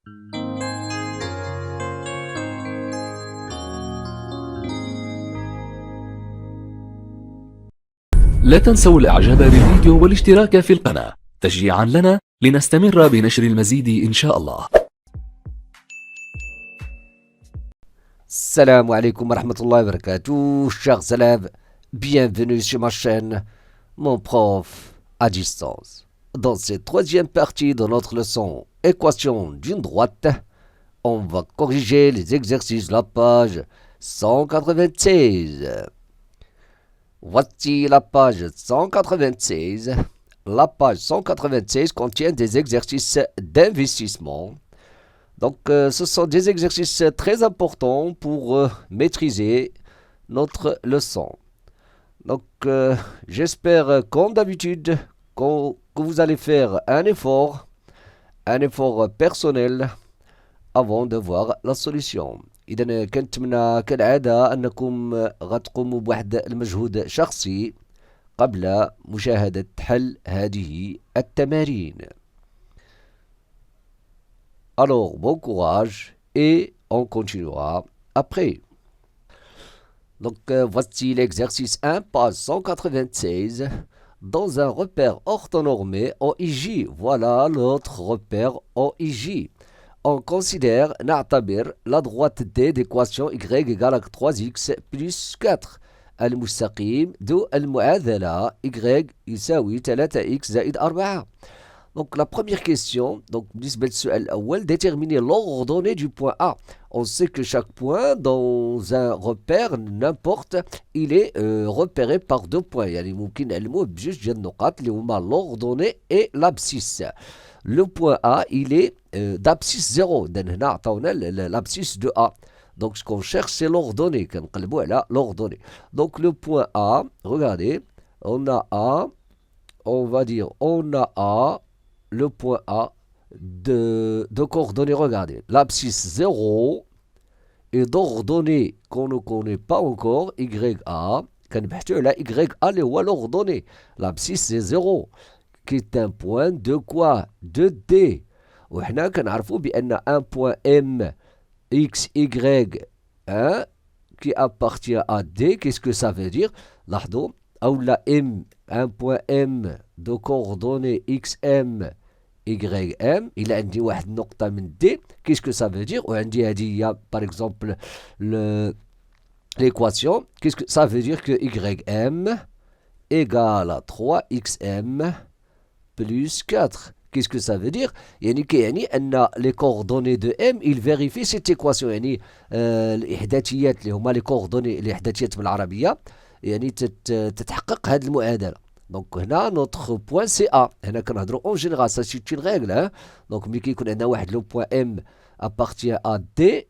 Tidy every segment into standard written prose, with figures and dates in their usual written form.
لا تنسوا الإعجاب بالفيديو والاشتراك في القناة تشجيعا لنا لنستمر بنشر المزيد إن شاء الله. Salam alaikum wa rahmatullahi wa barakatuh, chers élèves, bienvenue sur ma chaîne, mon prof à distance. Dans cette troisième partie de notre leçon équation d'une droite, on va corriger les exercices de la page 196. Voici la page 196. La page 196 contient des exercices d'investissement. Donc, ce sont des exercices très importants pour maîtriser notre leçon. Donc, j'espère, comme d'habitude, que vous allez faire un effort personnel avant de voir la solution. إذا كنتمنى كالعادة أنكم غتقوموا بواحد المجهود شخصي قبل مشاهدة حل هذه التمارين. Alors, bon courage et on continuera après. Donc, voici l'exercice 1, page 196. Dans un repère orthonormé OIJ, voilà l'autre repère OIJ. On considère, نعتبر la droite D d'équation y égale à 3x plus 4. المستقيم ذو المعادلة y يساوي 3x زائد 4. Donc la première question, donc بالنسبة للسؤال الأول, déterminer l'ordonnée du point A. On sait que chaque point dans un repère, n'importe, il est repéré par deux points. يعني ممكن نعلموه بجوج ديال النقاط اللي هما l'ordonnée et l'abscisse. Le point A, il est d'abscisse 0. Donc هنا عطاونا l'abscisse de A. Donc ce qu'on cherche, c'est l'ordonnée. كنقلبوا على l'ordonnée. Donc le point A, regardez, on a A, on va dire, on a A, le point A de coordonnées, regardez, l'abscisse 0 et d'ordonnées qu'on ne connaît pas encore, YA, كنبحثوا على YA اللي هو l'ordonnée. L'abscisse c'est 0 qui est un point de quoi? De D. وحنا كنعرفوا بأن un point M X Y hein, qui appartient à D. Qu'est-ce que ça veut dire? لاحظوا أو la M, un point M de coordonnées XM YM, il a عندي واحد النقطة من D. Qu'est-ce que ça veut dire? وعندي هذه par exemple l'équation. Qu'est-ce que ça veut dire? Que YM égale à 3XM plus 4. Qu'est-ce que ça veut dire? يعني أن les coordonnées de M, il vérifie cette équation. يعني الإحداثيات اللي هما les coordonnées الإحداثيات بالعربية يعني تتحقق هذه المعادلة. Donc هنا notre point c'est A. هنا كنهضروا en général, ça c'est une règle hein. Donc ملي كيكون عندنا واحد le point M appartient à D,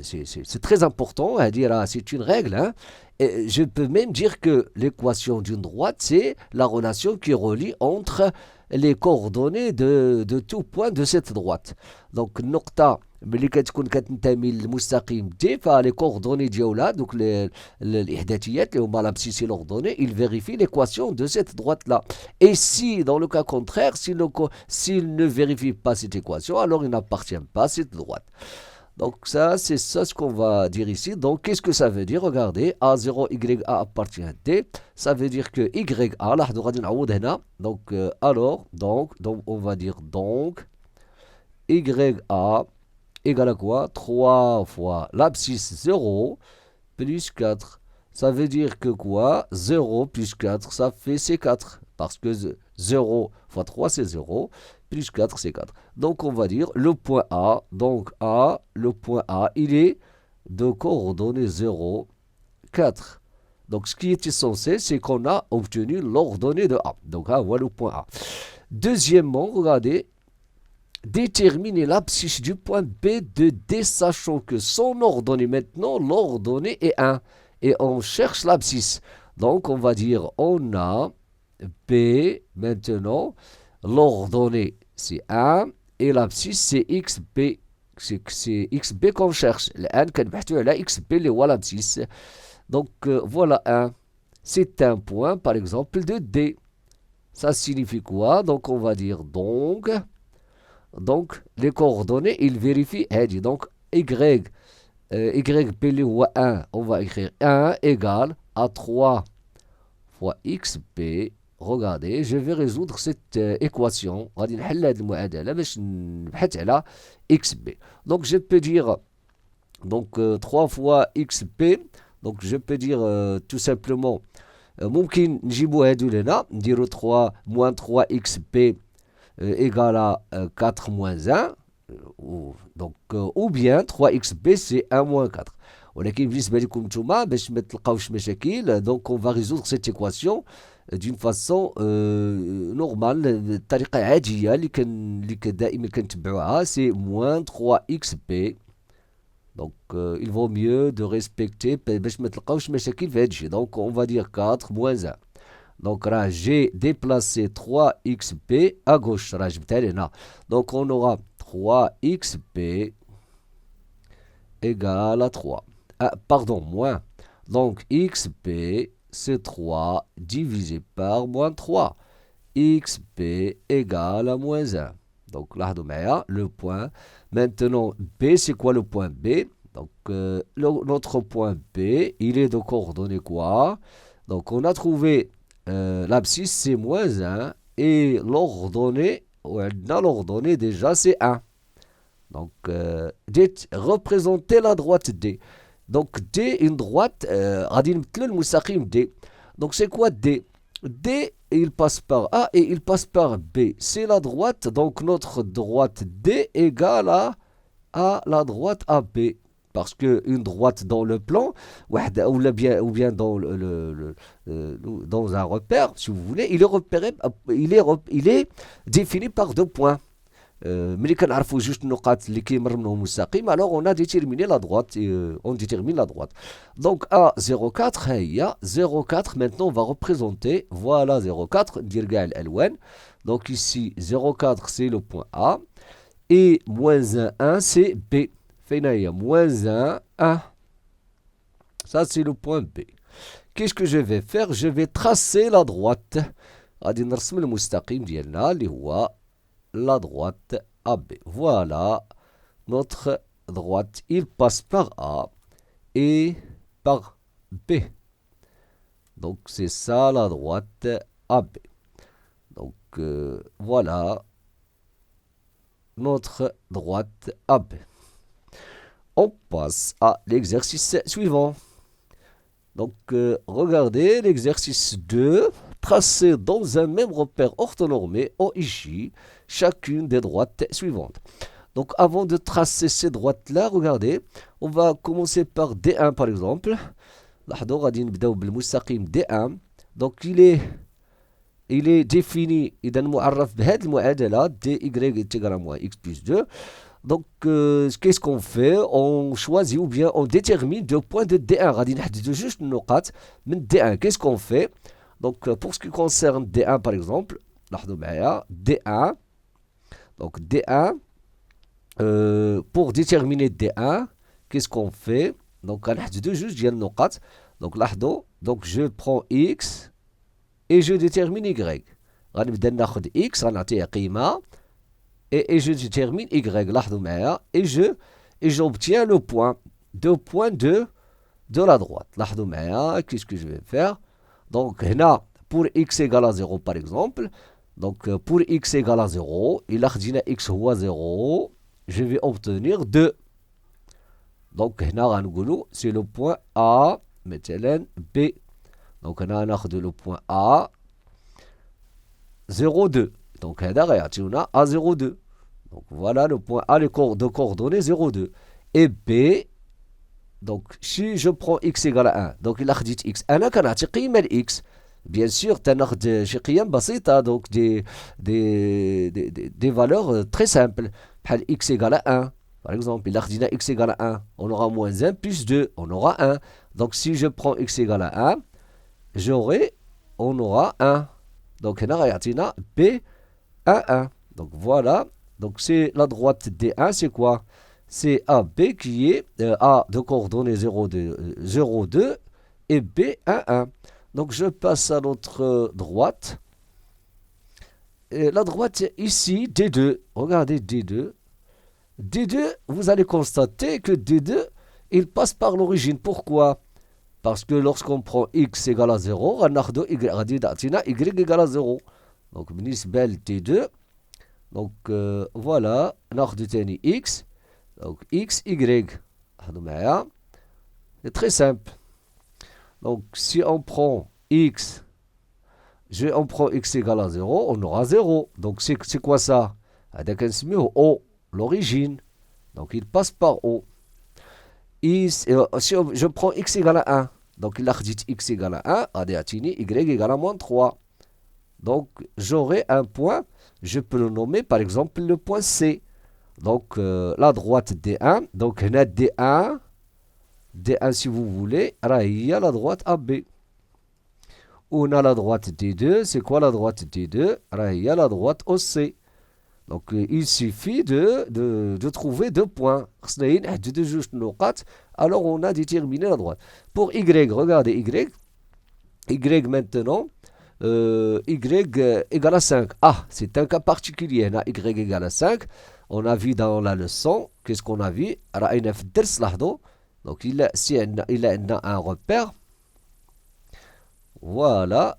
c'est très important. C'est une règle hein. Et je peux même dire que l'équation d'une droite, c'est la relation qui relie entre les coordonnées de tout point de cette droite. Donc النقطة ملي كتكون كتنتمي للمستقيم دي فلي كوردوني ديالها دوك الاحداثيات اللي هما l'abscisse et l'ordonnée, il vérifie l'équation de cette droite là. Et si dans le cas contraire, s'il ne vérifie pas cette équation, alors il n'appartient pas à cette droite. Donc ça, c'est ça ce qu'on va dire ici. Donc qu'est-ce que ça veut dire? Regardez, A0 YA appartient à D. Ça veut dire que YA, là غادي نعوض هنا. Donc alors, donc on va dire donc YA égale à quoi? 3 fois l'abscisse 0 plus 4. Ça veut dire que quoi? 0 plus 4, ça fait C4. Parce que 0 fois 3, c'est 0. Plus 4, c'est 4. Donc, on va dire le point A. Donc, A, le point A, il est de coordonnées 0, 4. Donc, ce qui est essentiel, c'est qu'on a obtenu l'ordonnée de A. Donc, A, voilà le point A. Deuxièmement, regardez, déterminer l'abscisse du point B de D, sachant que son ordonnée maintenant, l'ordonnée est 1. Et on cherche l'abscisse. Donc, on va dire, on a B, maintenant, l'ordonnée, c'est 1. Et l'abscisse, c'est XB. C'est XB qu'on cherche. الآن كنبحثوا على XB اللي هو l'abscisse. Donc, voilà 1. C'est un point, par exemple, de D. Ça signifie quoi? Donc, on va dire donc... Donc, les coordonnées, il vérifie. Donc, YP ou 1, on va écrire 1 égale à 3 fois XP. Regardez, je vais résoudre cette équation. غادي نحل هذه المعادلة باش نبحث على XP. Donc, je peux dire donc 3 fois XP. Donc, je peux dire tout simplement ممكن نجيبوا هادو لهنا نديروا 3 moins 3 XP égale à 4 moins 1. ou bien 3xb c'est 1 moins 4. ولكن بالنسبة لكم نتوما باش ما تلقاوش مشاكل donc on va résoudre cette équation d'une façon normale الطريقة عادية اللي دائما كنتبعوها c'est moins 3xb. donc il vaut mieux de respecter باش ما تلقاوش مشاكل في هذا الشيء. donc on va dire 4 moins 1. donc là j'ai déplacé 3xp à gauche راه جبتها لهنا. donc on aura 3xp égale à 3. Pardon, moins. Donc, xp, c'est 3 divisé par moins 3. xp égale à moins 1. Donc, là, le point. Maintenant, b, c'est quoi le point b? Donc, notre point b, il est de coordonnées quoi? Donc, on a trouvé l'abscisse, c'est moins 1. Et l'ordonnée, l'ordonnée déjà, c'est 1. Donc, représenter la droite D. Donc, D, une droite, D. Donc, c'est quoi D? D, il passe par A et il passe par B. C'est la droite, donc notre droite D égale à la droite AB. Parce qu'une droite dans le plan, ou bien dans, dans un repère, si vous voulez, il est défini par 2 points. ملي كنعرفوا جوج النقاط اللي كيمر منهم مستقيم alors on a déterminé la droite on détermine la droite. donc A04 هي 04. maintenant on va représenter voilà 04 ندير كاع الالوان. donc ici 04 c'est le point A et moins 1 c'est B. فين هي moins 1 1. ça c'est le point B. qu'est-ce que je vais faire? je vais tracer la droite. غادي نرسم المستقيم ديالنا اللي هو la droite AB. Voilà, notre droite, il passe par A et par B. Donc, c'est ça la droite AB. Donc, voilà notre droite AB. On passe à l'exercice suivant. Donc, regardez l'exercice 2. Tracer dans un même repère orthonormé OIJ chacune des droites suivantes. Donc avant de tracer ces droites-là, regardez, on va commencer par D1 par exemple. لاحظوا غادي نبداو بالمستقيم D1. Donc il est défini إذا معرف بهذه المعادلة dy est égal à moins x plus 2. Donc qu'est-ce qu'on fait? On choisit ou bien on détermine 2 points de D1. غادي نحددوا جوج النقاط من D1. Qu'est-ce qu'on fait? Donc, pour ce qui concerne D1 par exemple, D1, donc D1, pour déterminer D1, qu'est-ce qu'on fait? Donc, donc je prends X et je détermine Y. X, et je détermine Y. Et j'obtiens le point, 2 points de la droite. Qu'est-ce que je vais faire? Donc, là, pour x égale à 0 par exemple, donc pour x égale à 0, il a dit x ou 0, je vais obtenir 2. Donc, là, c'est le point A, maintenant B. Donc, on a le point A, 0, 2. Donc, on a A, 0, 2. Donc, voilà le point A, de coordonnées 0, 2. Et B, donc, si je prends x égale à 1, donc il a dit x. أنا كنعطي قيمة x. Bien sûr, تناخد شي قيم بسيطة, donc des valeurs très simples. بحال x égale à 1. Par exemple, il a dit x égale à 1. On aura moins 1 plus 2. On aura 1. Donc, si je prends x égale à 1, on aura 1. Donc, هنا غيعطينا b à 1. Donc, voilà. Donc, c'est la droite D1, c'est quoi? C'est AB qui est A de coordonnées 0, 2 et B 1, 1. Donc je passe à l'autre droite. la droite ici, D2. Regardez D2. D2, vous allez constater que D2, il passe par l'origine. Pourquoi? Parce que lorsqu'on prend x égale à 0, on a y égale à 0. Donc, بالنسبة T2, donc voilà, ناخذ تاني x. Donc, x, y. C'est très simple. Donc, si on prend x, on prend x égale à 0, on aura 0. Donc, c'est quoi ça? O, l'origine. Donc, il passe par O. Si je prends x égale à 1, donc il a dit x égale à 1, y égale à moins 3. Donc, j'aurai un point, je peux le nommer par exemple le point C. Donc, la droite D1, donc on a D1, D1 si vous voulez, il y a la droite AB. On a la droite D2, c'est quoi la droite D2? Il y a la droite OC. Donc, il suffit de trouver deux points. Alors, on a déterminé la droite. Pour Y, regardez Y. Y maintenant, Y égale à 5. Ah, c'est un cas particulier. On a Y égale à 5. On a vu dans la leçon, qu'est-ce qu'on a vu? Donc, il a un repère. Voilà.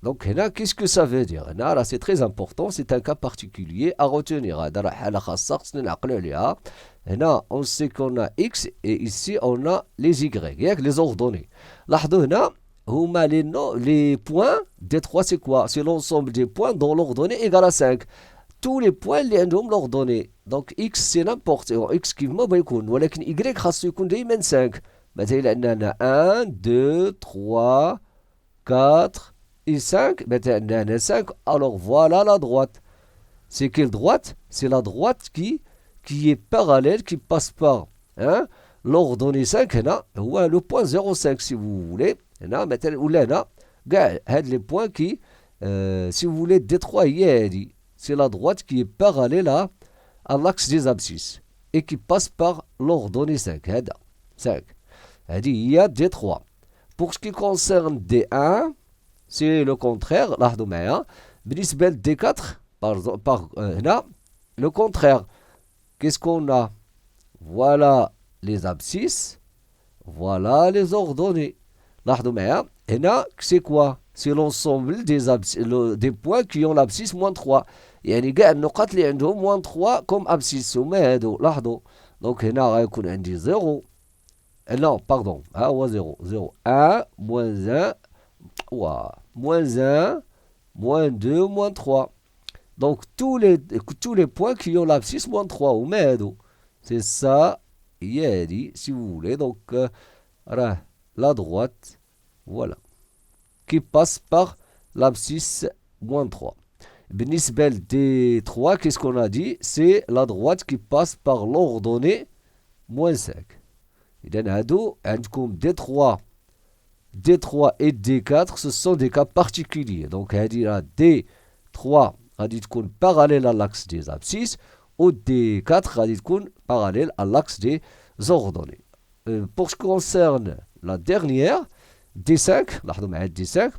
Donc, là, qu'est-ce que ça veut dire? Là, c'est très important. C'est un cas particulier à retenir. Là, on sait qu'on a X et ici, on a les Y, les ordonnées. Là, les points D3, c'est quoi? C'est l'ensemble des points dont l'ordonnée égale à 5. Tous les points اللي عندهم l'ordonnée. Donc X c'est n'importe X كيف ما بيكون ولكن Y خاصو يكون دايما 5. مثلا عندنا 1 2 3 4 et 5. مثلا عندنا 5. Alors voilà la droite. C'est quelle droite? C'est la droite qui est parallèle, qui passe par l'ordonnée 5 هنا هو le point 0,5 si vous voulez. هنا مثلا ولا هنا كاع هاد les points qui si vous voulez D3 هي هادي. C'est la droite qui est parallèle à l'axe des abscisses et qui passe par l'ordonnée 5. 5. Il y a D3. Pour ce qui concerne D1, c'est le contraire. بالنسبة D4, le contraire. Qu'est-ce qu'on a? Voilà les abscisses. Voilà les ordonnées. C'est quoi? C'est l'ensemble des points qui ont l'abscisse moins 3. يعني كاع النقاط اللي عندهم moins 3 comme abscisse هما هادو. لاحظوا. Donc هنا غيكون عندي 0. Non, pardon. ها هو 0. 0. 1, moins 1, moins 1, moins 2, moins 3. Donc tous les points qui ont l'abscisse moins 3 هما هادو. C'est ça. هي هادي si vous voulez. Donc la droite. Voilà. Qui passe par l'abscisse moins 3. بالنسبة D3, qu'est-ce qu'on a dit? C'est la droite qui passe par l'ordonnée moins 5. إذن هادو عندكم D3 et D4, ce sont des cas particuliers. Donc هادي D3 غادي تكون parallèle à l'axe des abscisses ou D4 غادي تكون parallèle à l'axe des ordonnées. Pour ce qui concerne la dernière, D5, لاحظوا معايا D5,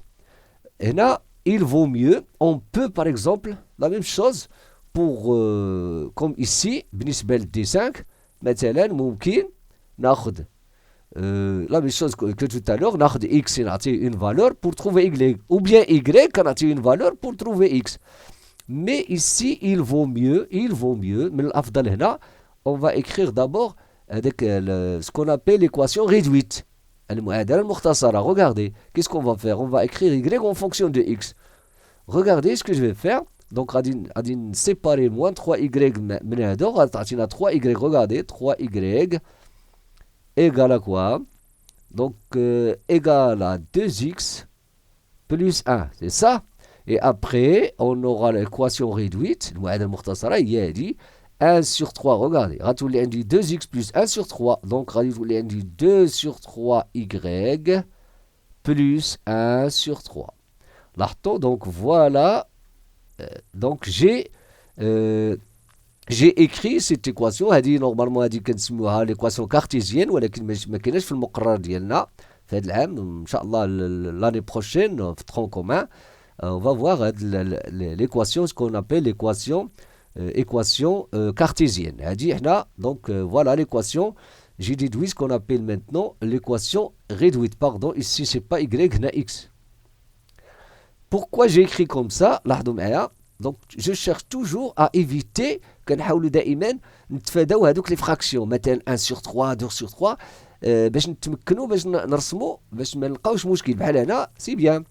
هنا il vaut mieux, on peut par exemple, la même chose pour, comme ici, بالنسبة ل D5, مثلا ممكن ناخذ la même chose que tout à l'heure, ناخذ X نعطيه une valeur pour trouver Y, ou bien Y نعطيه une valeur pour trouver X. Mais ici, il vaut mieux, من الأفضل هنا, on va écrire d'abord avec ce qu'on appelle l'équation réduite. Regardez, qu'est-ce qu'on va faire? On va écrire Y en fonction de X. Regardez ce que je vais faire. Donc, on va séparer moins 3Y من هذا. On va 3Y. Regardez, 3Y égale à quoi? Donc, égale à 2X plus 1. C'est ça? Et après, on aura l'équation réduite. Il y a dit 1 sur 3, regardez, غتولي عندي 2x plus 1 sur 3. Donc, غتولي عندي 2 sur 3y plus 1 sur 3. لاحظتوا, donc voilà. Donc, j'ai écrit cette équation. هذه normalement هذه كنسميوها l'équation cartésienne, ولكن ما كايناش في المقرر ديالنا في هذا العام. ان شاء الله l'année prochaine في tronc commun. on va voir l'équation, ce qu'on appelle l'équation cartésienne. Donc voilà l'équation. J'ai déduit ce qu'on appelle maintenant l'équation réduite. Pardon, ici c'est pas y, na x. Pourquoi j'ai écrit comme ça? Donc je cherche toujours à éviter كنحاولوا دائما نتفاداو هذوك لي فراكسيون مثلا 1 sur 3 2 sur 3 باش نتمكنوا باش نرسموا باش ما نلقاوش مشكل بحال هنا سي بيان.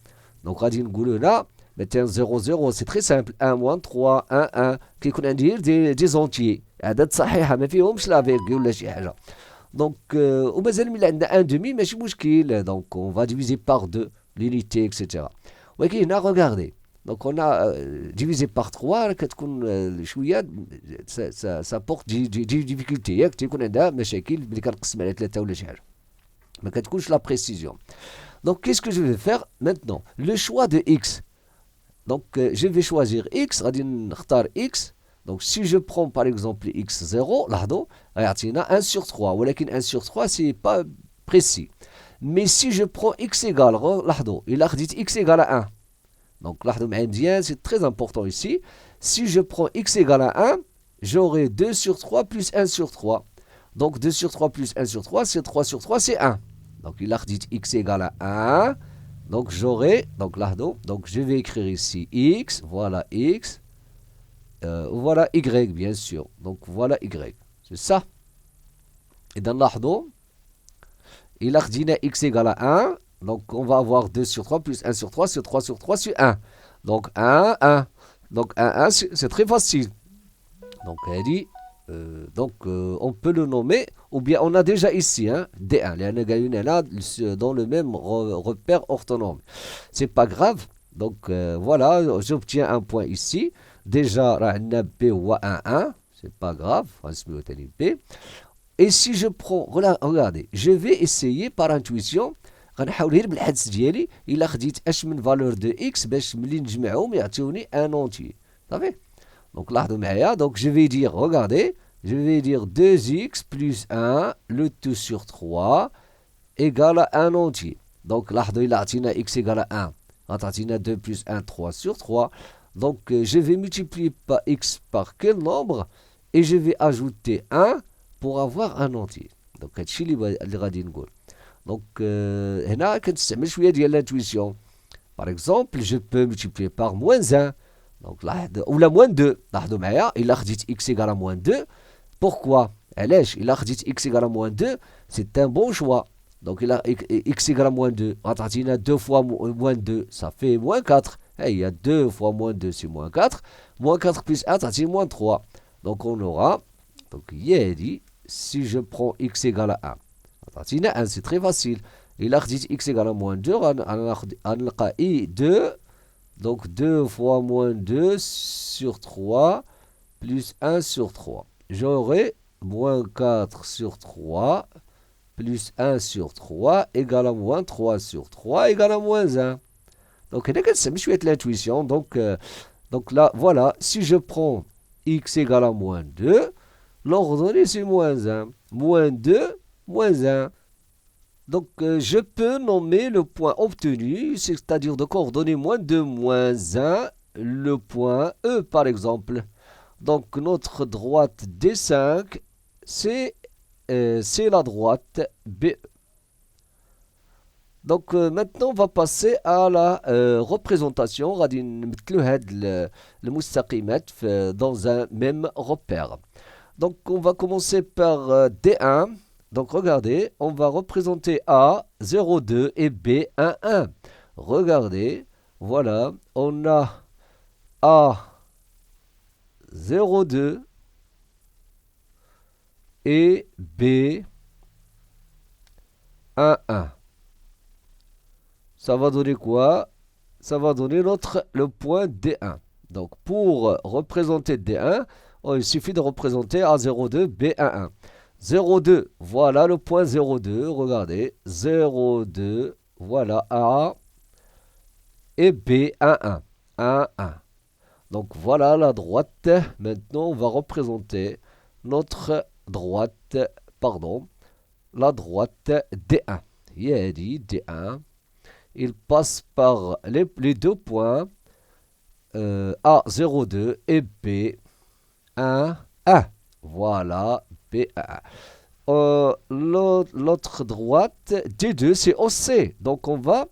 دونك غادي نقولوا هنا مثلا 0 0 سي تري سامبل 1 موان 3 1 1 كيكون عندي غير دي زونتيي عدد صحيحه ما فيهمش لا فيرغول ولا شي حاجه. دونك ومازال ملي عندنا 1 demi ماشي مشكل. دونك on va diviser par 2 l'unité etc. ولكن هنا regardez. Donc on a divisé par 3 كتكون شويه ça porte des difficultés ياك تيكون عندها مشاكل ملي كنقسم على 3 ولا شي حاجه ما كتكونش la précision. Donc qu'est-ce que je vais faire maintenant? Le choix de x. Donc je vais choisir x غادي نختار x. Donc si je prends par exemple x0 لاحظوا غيعطينا 1 sur 3 ولكن 1 sur 3 c'est pas précis. Mais si je prends x égale لاحظوا إلا خديت x égale à 1. Donc là, c'est très important ici. Si je prends x égale à 1, j'aurai 2 sur 3 plus 1 sur 3. Donc 2 sur 3 plus 1 sur 3, c'est 3 sur 3, c'est 1. Donc il a dit x égale à 1. Donc j'aurai, donc là, donc je vais écrire ici x, voilà x. Voilà y, bien sûr. Donc voilà y. C'est ça. Et dans l'ardon, il a dit x égale à 1. Donc on va avoir 2 sur 3 plus 1 sur 3, c'est 3 sur 3, c'est 1. Donc 1, 1. Donc 1, 1, c'est très facile. Donc elle dit, on peut le nommer, ou bien on a déjà ici, hein, D1. Là, dans le même repère orthonorme. C'est pas grave. Donc voilà, j'obtiens un point ici. Déjà, B ou 1, 1. C'est pas grave. B. Et si je prends, regardez, je vais essayer par intuition. غنحاول غير بالحدس ديالي الا خديت اش من فالور دو اكس باش ملي نجمعهم يعطيوني ان اونتي صافي. دونك لاحظوا معايا. دونك je vais dire regardez je vais dire 2x plus 1 le tout sur 3 égale à 1 entier. Donc لاحظوا الا عطينا x égale à 1 غتعطينا 2 plus 1 3 sur 3. Donc je vais multiplier par x par quel nombre et je vais ajouter 1 pour avoir un entier. Donc هادشي اللي غادي نقول. Donc, هنا كنستعمل شوية ديال l'intuition. Par exemple, je peux multiplier par moins 1. Donc, ou la moins 2. لاحظوا معايا إلا خديت x égale à moins 2. Pourquoi? علاش إلا خديت x égale à moins 2 c'est un bon choix. Donc, إلا x égale à moins 2 غتعطينا 2 fois moins 2 ça fait moins 4. Il y a 2 fois moins 2 c'est moins 4. Moins 4 plus 1 تعطينا moins 3. Donc, on aura, donc, dit, si je prends x égale à 1 c'est très facile. Il a dit x égale à moins 2, on a i 2, donc 2 fois moins 2 sur 3 plus 1 sur 3. J'aurai moins 4 sur 3 plus 1 sur 3 égale à moins 3 sur 3 égale à moins 1. Donc, je vais l'intuition. Donc là, voilà, si je prends x égale à moins 2, l'ordonnée c'est moins 1. Moins 2, moins 1. Donc, je peux nommer le point obtenu, c'est-à-dire de coordonner moins 2, moins 1, le point E, par exemple. Donc, notre droite D5, c'est la droite BE. Donc, maintenant, on va passer à la représentation. غادي نمثلوا هاد المستقيمات dans un même repère. Donc, on va commencer par D1. Donc, regardez, on va représenter A, 0, 2 et B, 1, 1. Regardez, voilà, on a A, 0, 2 et B, 1, 1. Ça va donner quoi? Ça va donner le point D1. Donc, pour représenter D1, il suffit de représenter A02, B11. 02, voilà le point 02, regardez. 02, voilà A et B11. 1, 1. Donc voilà la droite. Maintenant, on va représenter notre droite, la droite D1. Il a dit D1. Il passe par les deux points A02 et B1, 1. Voilà, B1. L'autre droite, D2, c'est OC. Donc on va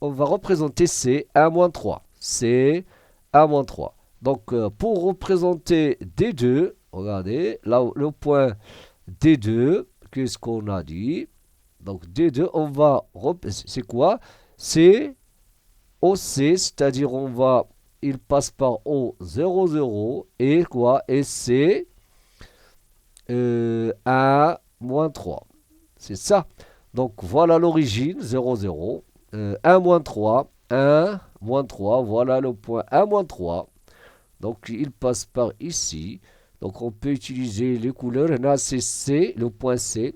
représenter C 1-3. C 1-3. Donc pour représenter D2, regardez, là le point D2, qu'est-ce qu'on a dit? Donc D2, c'est quoi? C'est OC, c'est-à-dire il passe par O00 et quoi? Et C 1-3. C'est ça. Donc voilà l'origine, 0,0. 1-3, 1-3, voilà le point 1-3. Donc il passe par ici. Donc on peut utiliser les couleurs. Là c'est C, le point C.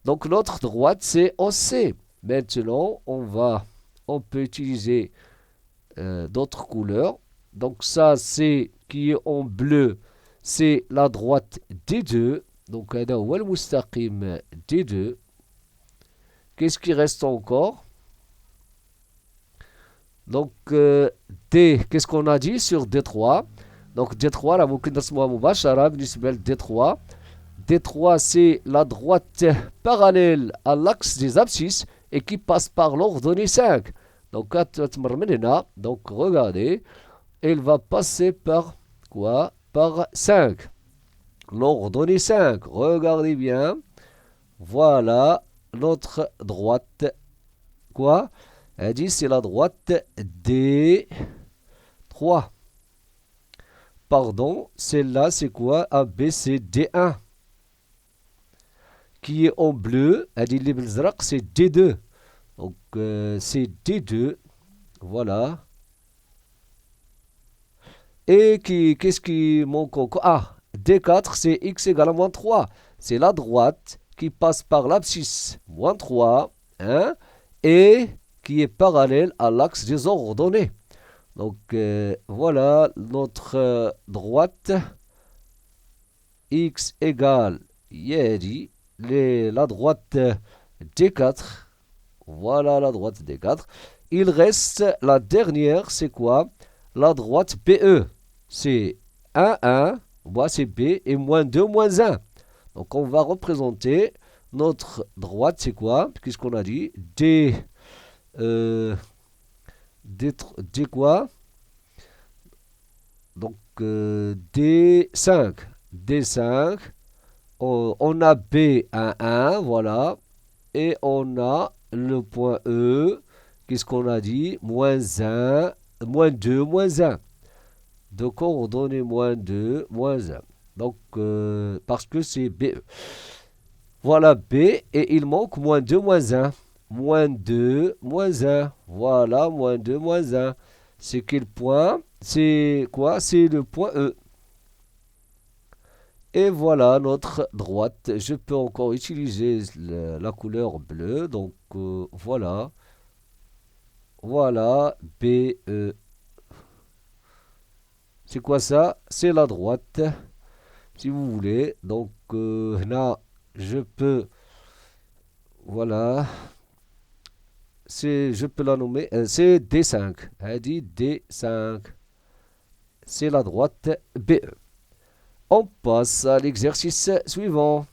Donc l'autre droite c'est OC. Maintenant on peut utiliser d'autres couleurs. Donc ça c'est qui est en bleu, c'est la droite D2. Donc هذا هو المستقيم D2. Qu'est-ce qui reste encore? Donc D, qu'est-ce qu'on a dit sur D3? Donc D3 là ممكن نرسموها مباشرة بالنسبة ل D3. D3 c'est la droite parallèle à l'axe des abscisses et qui passe par l'ordonnée 5. Donc donc regardez, elle va passer par quoi? Par 5. L'ordonnée 5, regardez bien. Voilà notre droite. Quoi? Elle dit c'est la droite D3. Pardon, celle-là c'est quoi? A, B, C, D1. Qui est en bleu, elle dit c'est D2. Donc c'est D2. Voilà. Et qu'est-ce qui manque encore? Ah, D4 c'est X égale à moins 3. C'est la droite qui passe par l'abscisse moins 3, hein, et qui est parallèle à l'axe des ordonnées. Donc voilà notre droite X égale Yeri, la droite D4. Voilà la droite D4. Il reste la dernière, c'est quoi? La droite BE. C'est 1, 1, moi c'est B, et moins 2, moins 1. Donc on va représenter notre droite, c'est quoi? Qu'est-ce qu'on a dit? D quoi? Donc D5. D5. On a B1, 1, voilà. Et on a le point E. Qu'est-ce qu'on a dit? Moins 1, moins 2, moins 1. De coordonnées moins 2, moins 1. Donc, parce que c'est BE. Voilà B, et il manque moins 2, moins 1. Moins 2, moins 1. Voilà, moins 2, moins 1. C'est quel point? C'est quoi? C'est le point E. Et voilà notre droite. Je peux encore utiliser la couleur bleue. Donc, voilà. Voilà, BE. C'est quoi ça? C'est la droite, si vous voulez. Donc là, je peux, voilà, je peux la nommer, c'est D5. Elle dit D5. C'est la droite BE. On passe à l'exercice suivant.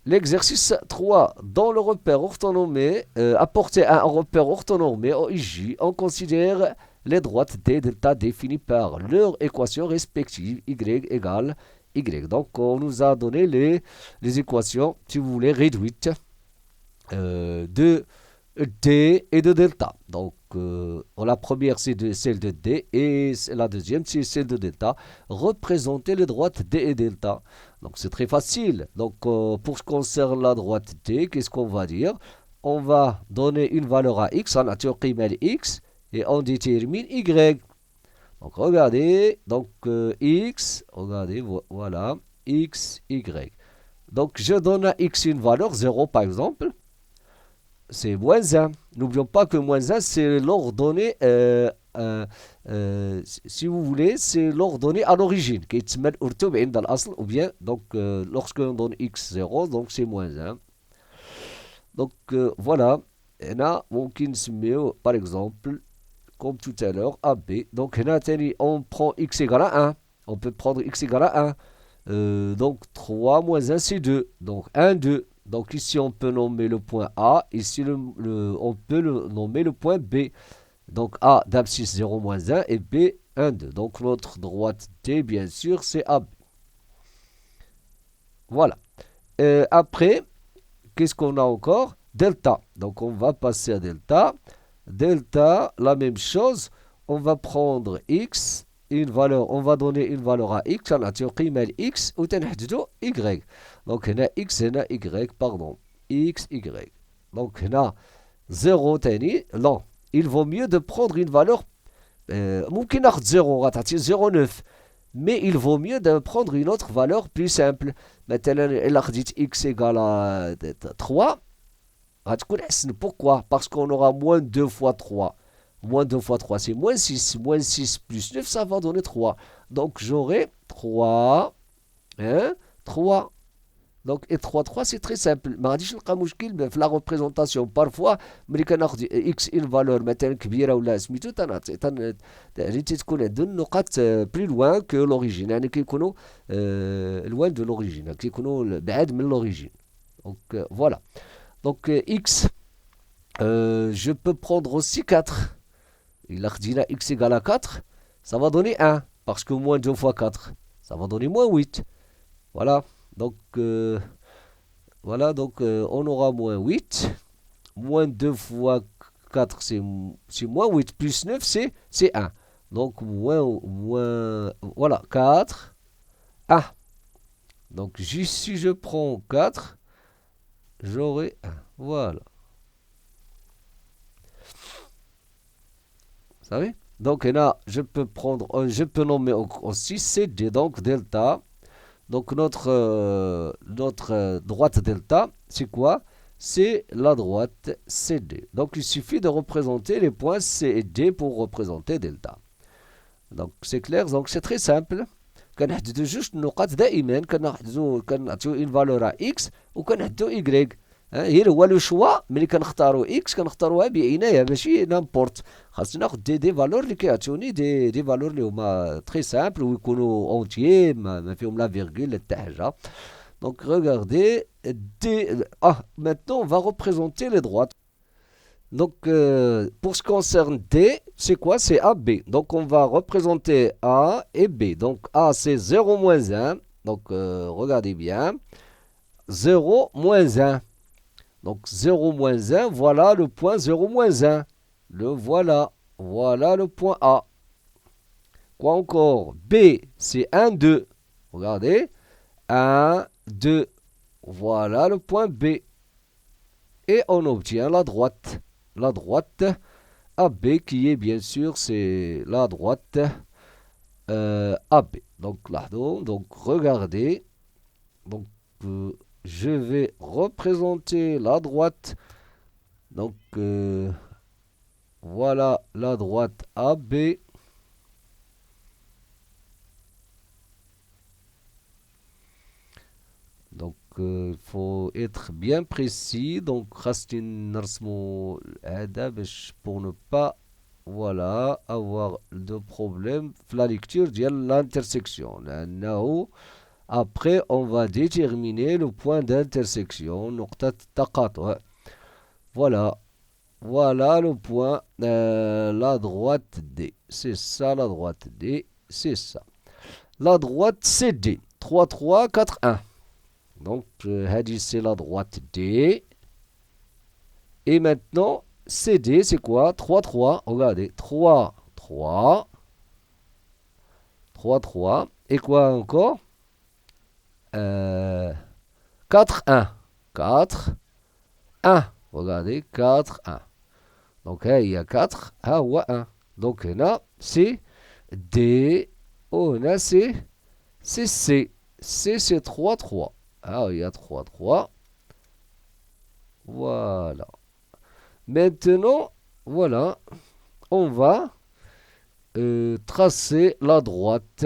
L'exercice 3. Dans le repère orthonormé, apporter un repère orthonormé OIJ, on considère les droites D delta définies par leur équation respective y égale y. Donc on nous a donné les équations, si vous voulez, réduites de D et de delta. Donc la première c'est celle de D et la deuxième c'est celle de delta. Représenter les droites D et delta. Donc c'est très facile. Donc pour ce qui concerne la droite D, qu'est-ce qu'on va dire? On va donner une valeur à x, on a x, et on détermine y. Donc regardez, donc x, regardez, voilà, x, y. Donc je donne à x une valeur 0 par exemple. C'est moins 1. N'oublions pas que moins 1, c'est l'ordonnée, si vous voulez, c'est l'ordonnée à l'origine, qui est ou bien, donc, lorsque l'on donne x 0, donc c'est moins 1. Donc, voilà. هنا ممكن نسميه par exemple comme tout à l'heure AB. Donc هنا تاني on prend x égale à 1. On peut prendre x égale à 1. Donc 3 moins 1 c'est 2. Donc 1, 2. Donc ici on peut nommer le point A. Ici on peut le nommer le point B. Donc A d'abscisse 0 moins 1 et B 1, 2. Donc notre droite D bien sûr c'est AB. Voilà. Après, qu'est-ce qu'on a encore? Delta. Donc on va passer à delta. Delta, la même chose. On va prendre x, une valeur, on va donner une valeur à x. On a قيمة x ou y. Donc هنا x هنا y, pardon. x, y. Donc هنا 0 تاني. Non, il vaut mieux de prendre une valeur ممكن ناخد 0 غتعطي 0,9. Mais il vaut mieux de prendre une autre valeur plus simple. Maintenant, elle a dit x égale à 3. Pourquoi? Parce qu'on aura moins 2 fois 3. Moins 2 fois 3, c'est moins 6. Moins 6 plus 9, ça va donner 3. Donc, j'aurai 3. 3. Donc, et 3, 3, c'est très simple. ما غاديش نلقى مشكل في la représentation. Parfois, ملي كناخذ x une valeur مثلا كبيره ولا سميتو يعني تكون عندو النقاط plus loin que l'origine. يعني كيكونوا loin de l'origine. كيكونوا بعاد من l'origine. Donc, voilà. Donc, x, je peux prendre aussi 4. Il a dit là x égale à 4. Ça va donner 1. Parce que moins 2 fois 4, ça va donner moins 8. Voilà. Donc, on aura moins 8. Moins 2 fois 4, c'est moins 8. Plus 9, c'est 1. Donc, voilà, 4, 1. Donc, si je prends 4, j'aurai 1. Voilà. Vous savez? Donc, là, je peux nommer aussi CD, donc delta. Donc notre droite delta, c'est quoi? C'est la droite CD. Donc il suffit de représenter les points C et D pour représenter delta. Donc c'est clair, donc c'est très simple. كنحددو جوج النقاط دائما كنعطيو une valeur à x وكنحددو y. هي هو لو شوا ملي كنختارو اكس كنختاروها بعنايه ماشي نامبورت خاصنا ناخذ دي فالور اللي كيعطيوني دي فالور اللي هما تري سامبل ويكونوا اونتيي ما فيهم لا فيرغول لا حتى حاجه. Donc regardez maintenant on va représenter les droites. Donc pour ce qui concerne D, c'est quoi? C'est AB. Donc on va représenter A et B. Donc A c'est 0 moins 1. Donc regardez bien. 0 moins 1. Donc 0 moins 1, voilà le point 0 moins 1. Voilà le point A. Quoi encore? B, c'est 1, 2. Regardez. 1, 2. Voilà le point B. Et on obtient la droite. La droite AB qui est bien sûr, c'est la droite AB. Donc là, donc regardez. Donc je vais représenter la droite. Donc, voilà la droite AB. Donc, il faut être bien précis. Donc, pour ne pas voilà, avoir de problème la lecture de l'intersection. Après, on va déterminer le point d'intersection. Voilà. Voilà le point, la droite D. C'est ça, la droite D. C'est ça. La droite CD. 3, 3, 4, 1. Donc, c'est la droite D. Et maintenant, CD, c'est quoi? 3, 3. Regardez. 3, 3. 3, 3. Et quoi encore? 4, 1. 4, 1. Regardez, 4, 1. Donc, il y a 4, ou 1. Donc, là, c'est D. Oh, là, c'est C. C, c'est 3, 3. Ah, il y a 3, 3. Voilà. Maintenant, voilà. On va tracer la droite.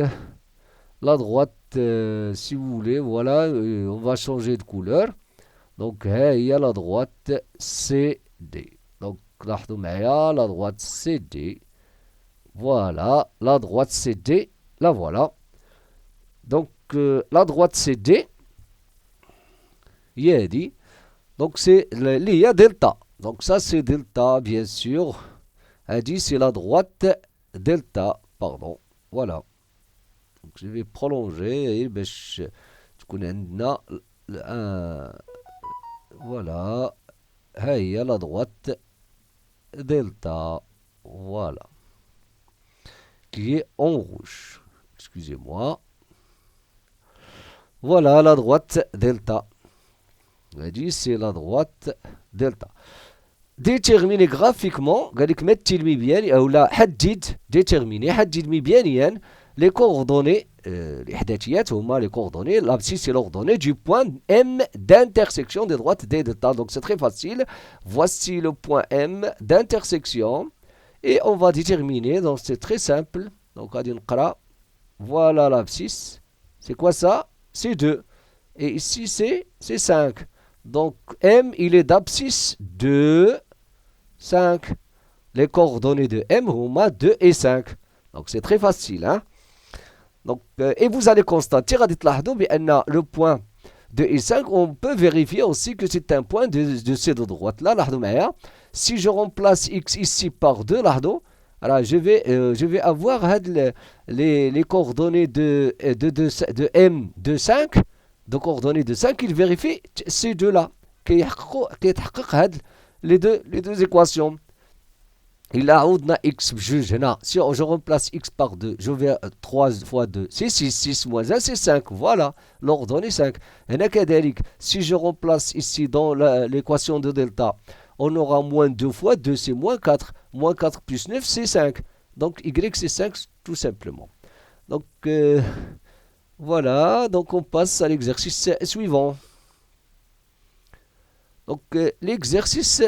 La droite, si vous voulez, voilà, on va changer de couleur. Donc, il y a la droite CD. لاحظوا معايا la droite CD. Voilà, la droite CD, la voilà. Donc, la droite CD, هي هذه. Donc, c'est اللي هي delta. Donc, ça, c'est delta, bien sûr. هذه, c'est la droite delta, pardon. Voilà. Donc, je vais prolonger باش تكون عندنا voilà. ها هي la droite delta. Voilà. Qui est en rouge. Excusez-moi. Voilà la droite delta. On a dit c'est la droite delta. Déterminer graphiquement, قالك مثل مبيان أو لا حدد déterminer حدد مبيانيا les coordonnées الإحداثيات هما les coordonnées l'abscisse c'est l'ordonnée du point M d'intersection des droites des delta. Donc c'est très facile. Voici le point M d'intersection. Et on va déterminer, donc c'est très simple. Donc on va dire, voilà l'abscisse. C'est quoi ça? C'est 2. Et ici c'est 5. Donc M, il est d'abscisse 2, 5. Les coordonnées de M, on 2 et 5. Donc c'est très facile. Hein? Donc, et vous allez constater, le point 2 et 5, on peut vérifier aussi que c'est un point de ces deux droites-là. Si je remplace x ici par 2, alors je vais avoir les coordonnées de m de 5, de coordonnées de 5, il vérifie ces deux-là, qui les deux équations. Il a x بجوج هنا. Si je remplace x par 2, je vais 3 fois 2, c'est 6, 6 moins 1, c'est 5. Voilà, l'ordonnée 5. هنا كذلك, si je remplace ici dans l'équation de delta, on aura moins 2 fois 2, c'est moins 4. Moins 4 plus 9, c'est 5. Donc y, c'est 5 tout simplement. Donc voilà, donc on passe à l'exercice suivant. Donc l'exercice...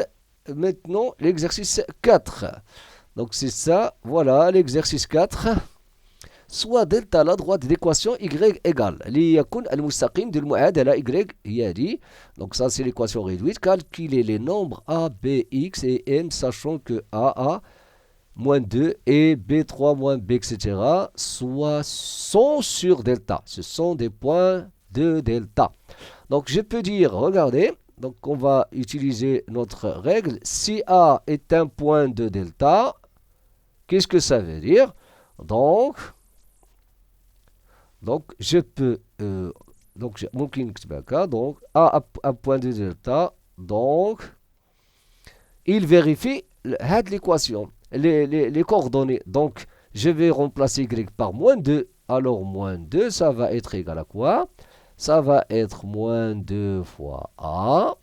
Maintenant, l'exercice 4. Donc, c'est ça. Voilà, l'exercice 4. Soit delta à la droite d'équation y égale ليكن المستقيم de المعادلة y هي هذه. Donc, ça, c'est l'équation réduite. Calculer les nombres a, b, x et m, sachant que a, moins 2 et b3 moins b, etc. sont sur delta. Ce sont des points de delta. Donc, je peux dire, regardez. Donc, on va utiliser notre règle. Si A est un point de delta, qu'est-ce que ça veut dire? Donc je peux... donc, A un point de delta. Donc, il vérifie l'équation, les coordonnées. Donc, je vais remplacer Y par moins 2. Alors, moins 2, ça va être égal à quoi? Ça va être moins 2 fois A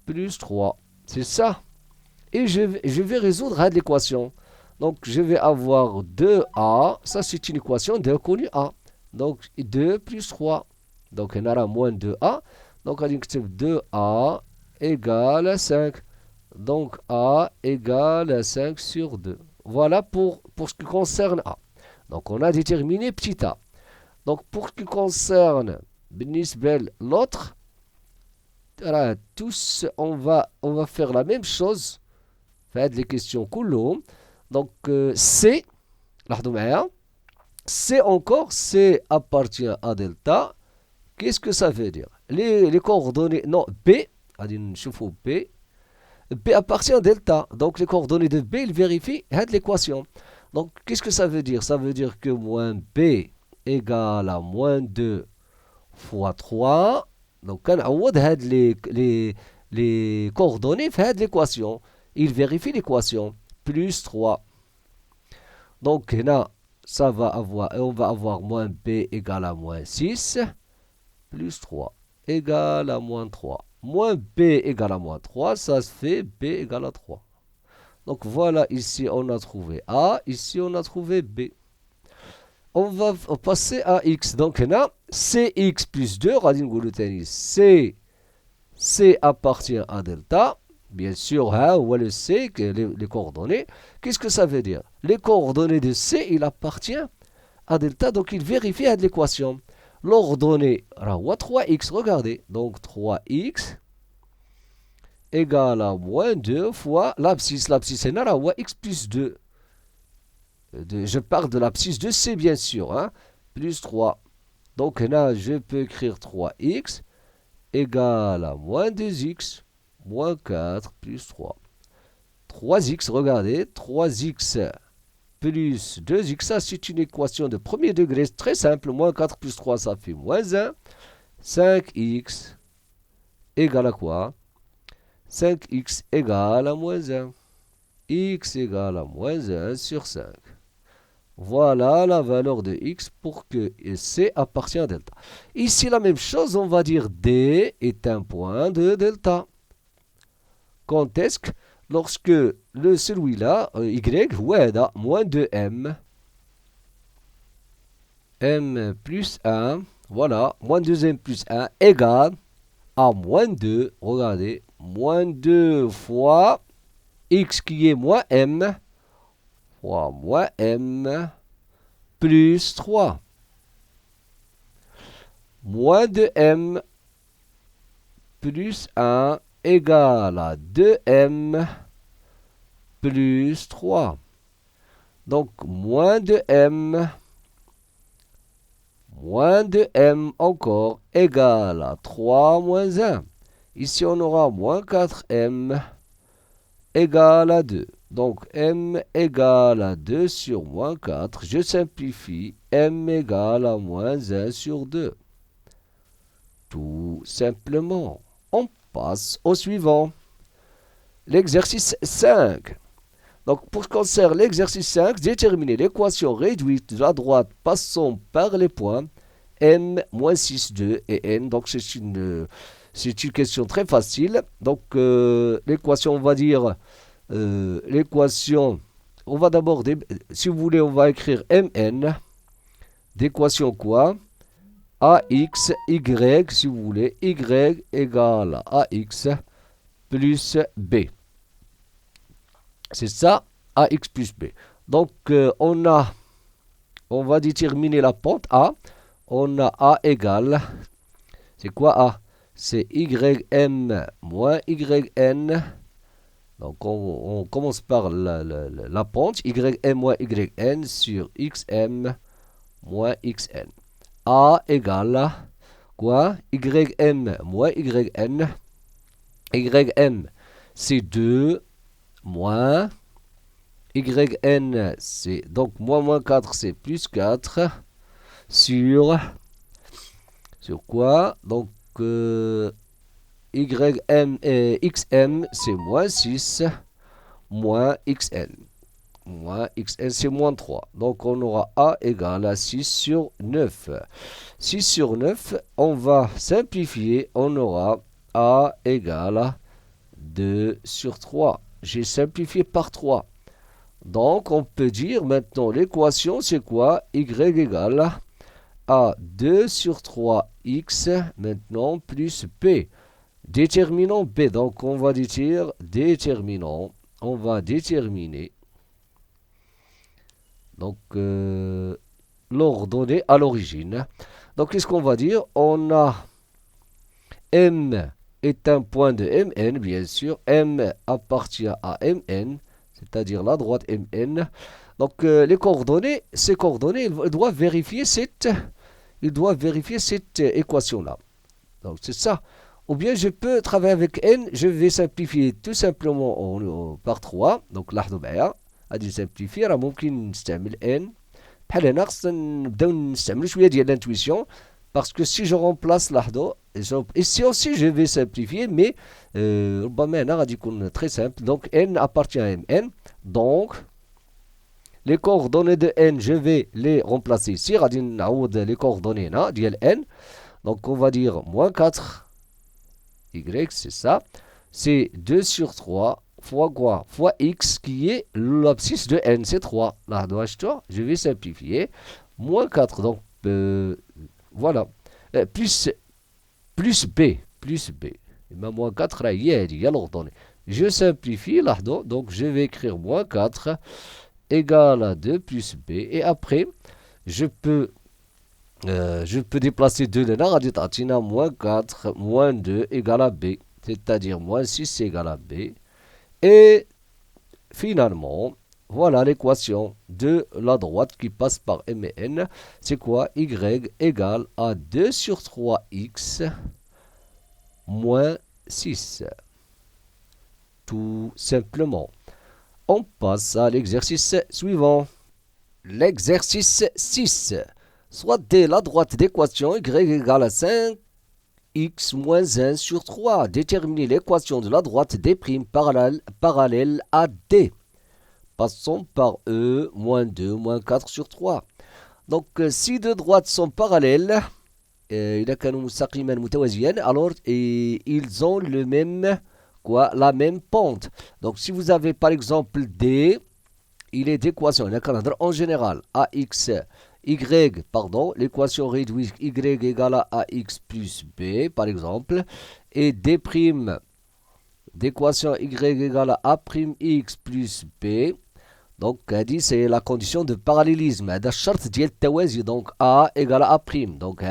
plus 3. C'est ça. Et je vais résoudre l'équation. Donc, je vais avoir 2A. Ça, c'est une équation d'inconnu A. Donc, 2 plus 3. Donc, on aura moins 2A. Donc, on va dire que 2A égale 5. Donc, A égale 5 sur 2. Voilà pour ce qui concerne A. Donc, on a déterminé petit a. Donc, pour ce qui concerne l'autre, tous, on va faire la même chose. Faites les questions كلهم. Donc, C, C encore, C appartient à delta. Qu'est-ce que ça veut dire? Les coordonnées, non, B, B appartient à delta. Donc, les coordonnées de B, il vérifie l'équation. Donc, qu'est-ce que ça veut dire? Ça veut dire que moins B égale à moins 2 fois 3. Donc, on a les coordonnées de l'équation. Il vérifie l'équation. Plus 3. Donc, là, on va avoir moins B égale à moins 6. Plus 3 égale à moins 3. Moins B égale à moins 3, ça se fait B égale à 3. Donc, voilà, ici, on a trouvé A. Ici, on a trouvé B. On va passer à x. Donc, là, cx plus 2, C appartient à delta. Bien sûr, on voit le C, les coordonnées. Qu'est-ce que ça veut dire? Les coordonnées de C, il appartient à delta, donc il vérifie l'équation. L'ordonnée, 3x, regardez. Donc, 3x égale à moins 2 fois l'abscisse. L'abscisse est là, x plus 2. Je parle de l'abscisse de C, bien sûr. Hein, plus 3. Donc là, je peux écrire 3x égale à moins 2x moins 4 plus 3. 3x, regardez, 3x plus 2x, ça c'est une équation de premier degré, très simple, moins 4 plus 3, ça fait moins 1. 5x égale à quoi? 5x égale à moins 1. X égale à moins 1 sur 5. Voilà la valeur de x pour que C appartient à delta. Ici, la même chose, on va dire D est un point de delta. Quand est-ce que lorsque celui-là, y, ouais, moins 2m, m plus 1, voilà, moins 2m plus 1 égale à moins 2, regardez, moins 2 fois x qui est moins m, fois moins m, plus 3. Moins 2m plus 1 égale à 2m plus 3. Donc, moins de m encore égale à 3 moins 1. Ici, on aura moins 4m égale à 2. Donc, m égale à 2 sur moins 4. Je simplifie. M égale à moins 1 sur 2. Tout simplement. On passe au suivant. L'exercice 5. Donc, pour concernant l'exercice 5, déterminer l'équation réduite de la droite passant par les points m, moins 6, 2 et n. Donc, c'est une question très facile. Donc, l'équation, on va dire, l'équation, on va d'abord, si vous voulez, on va écrire mn, d'équation quoi? ax, y, si vous voulez, y égale à ax plus b. C'est ça, ax plus b. Donc, on va déterminer la pente A. On a A égale, c'est quoi A? C'est ym moins yn. Donc, on commence par la pente, ym moins yn sur xm moins xn. A égale quoi? Ym moins yn. Ym, c'est 2 moins yn, c'est donc moins 4, c'est plus 4 sur quoi? Donc ym et xm, c'est moins 6 moins xn. Moins xn, c'est moins 3. Donc on aura a égale à 6 sur 9. 6 sur 9, on va simplifier, on aura a égale à 2 sur 3. J'ai simplifié par 3. Donc, on peut dire maintenant l'équation, c'est quoi? Y égale à 2 sur 3x, maintenant, plus p. Déterminant b. Donc, on va dire déterminant. On va déterminer. Donc, l'ordonnée à l'origine. Donc, qu'est-ce qu'on va dire? On a m est un point de Mn, bien sûr. M appartient à Mn, c'est-à-dire la droite Mn. Donc, les coordonnées, ces coordonnées, ils doivent vérifier cette équation-là. Donc, c'est ça. Ou bien, je peux travailler avec n, je vais simplifier tout simplement par 3. Donc, لاحظوا معايا غادي نسامبليفي راه ممكن نستعمل n. بحال هنا خصنا نبداو نستعملوا شويه ديال l'intuition. Parce que si je remplace l'ahdo, ici aussi je vais simplifier, mais ربما غادي يكون très simple. Donc n appartient à mn. Donc les coordonnées de n, je vais les remplacer ici. غادي نعوض les coordonnées هنا ديال n. Donc on va dire moins 4 y, c'est ça. C'est 2 sur 3 fois quoi? Fois x qui est l'abscisse de n, c'est 3. Là, je vais simplifier. Moins 4, donc voilà. Plus b. Et moins 4, là, il y a l'ordonnée. Je simplifie, là, donc je vais écrire moins 4 égale à 2 plus b. Et après, je peux déplacer 2 là, moins 4 moins 2 égale à b. c'est-à-dire moins 6 c'est égal à B. Et finalement, voilà l'équation de la droite qui passe par M et N. C'est quoi? Y égale à 2 sur 3x moins 6. Tout simplement. On passe à l'exercice suivant. L'exercice 6. Soit dès la droite d'équation y égale à 5x moins 1 sur 3. Déterminer l'équation de la droite D' parallèle à D. Passons par E, moins 2, moins 4 sur 3. Donc, si deux droites sont parallèles, alors ils ont le même, la même pente. Donc, si vous avez par exemple D, il est d'équation. En général, l'équation réduite Y égale à AX plus B, par exemple, et D' d'équation Y égale à A'X plus B. Donc, c'est la condition de parallélisme. Donc, A égale à A'. Donc,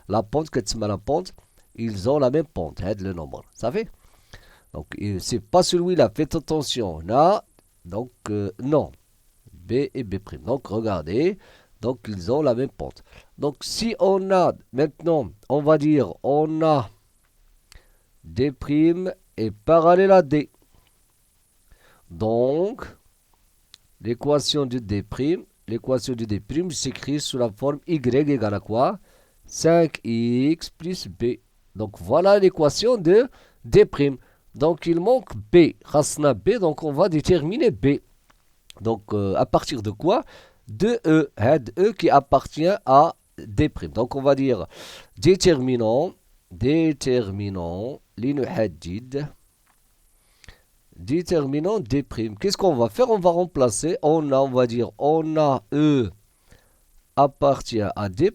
la pente, la pente, ils ont la même pente. Le nombre. Ça fait? Donc, c'est pas celui-là. Faites attention. Là, donc, non. B et B'. Donc, regardez. Donc, ils ont la même pente. Donc, si on a, maintenant, on va dire, on a D' est parallèle à D. Donc, l'équation de D', s'écrit sous la forme Y égale à quoi? 5x plus B. Donc voilà l'équation de D'. Donc il manque B. Rasna B, donc on va déterminer B. Donc à partir de quoi? De E. E qui appartient à D'. Donc on va dire déterminant, l'inuhaddid. Déterminant D'. Qu'est-ce qu'on va faire? On va remplacer. On va dire, on a E appartient à D'.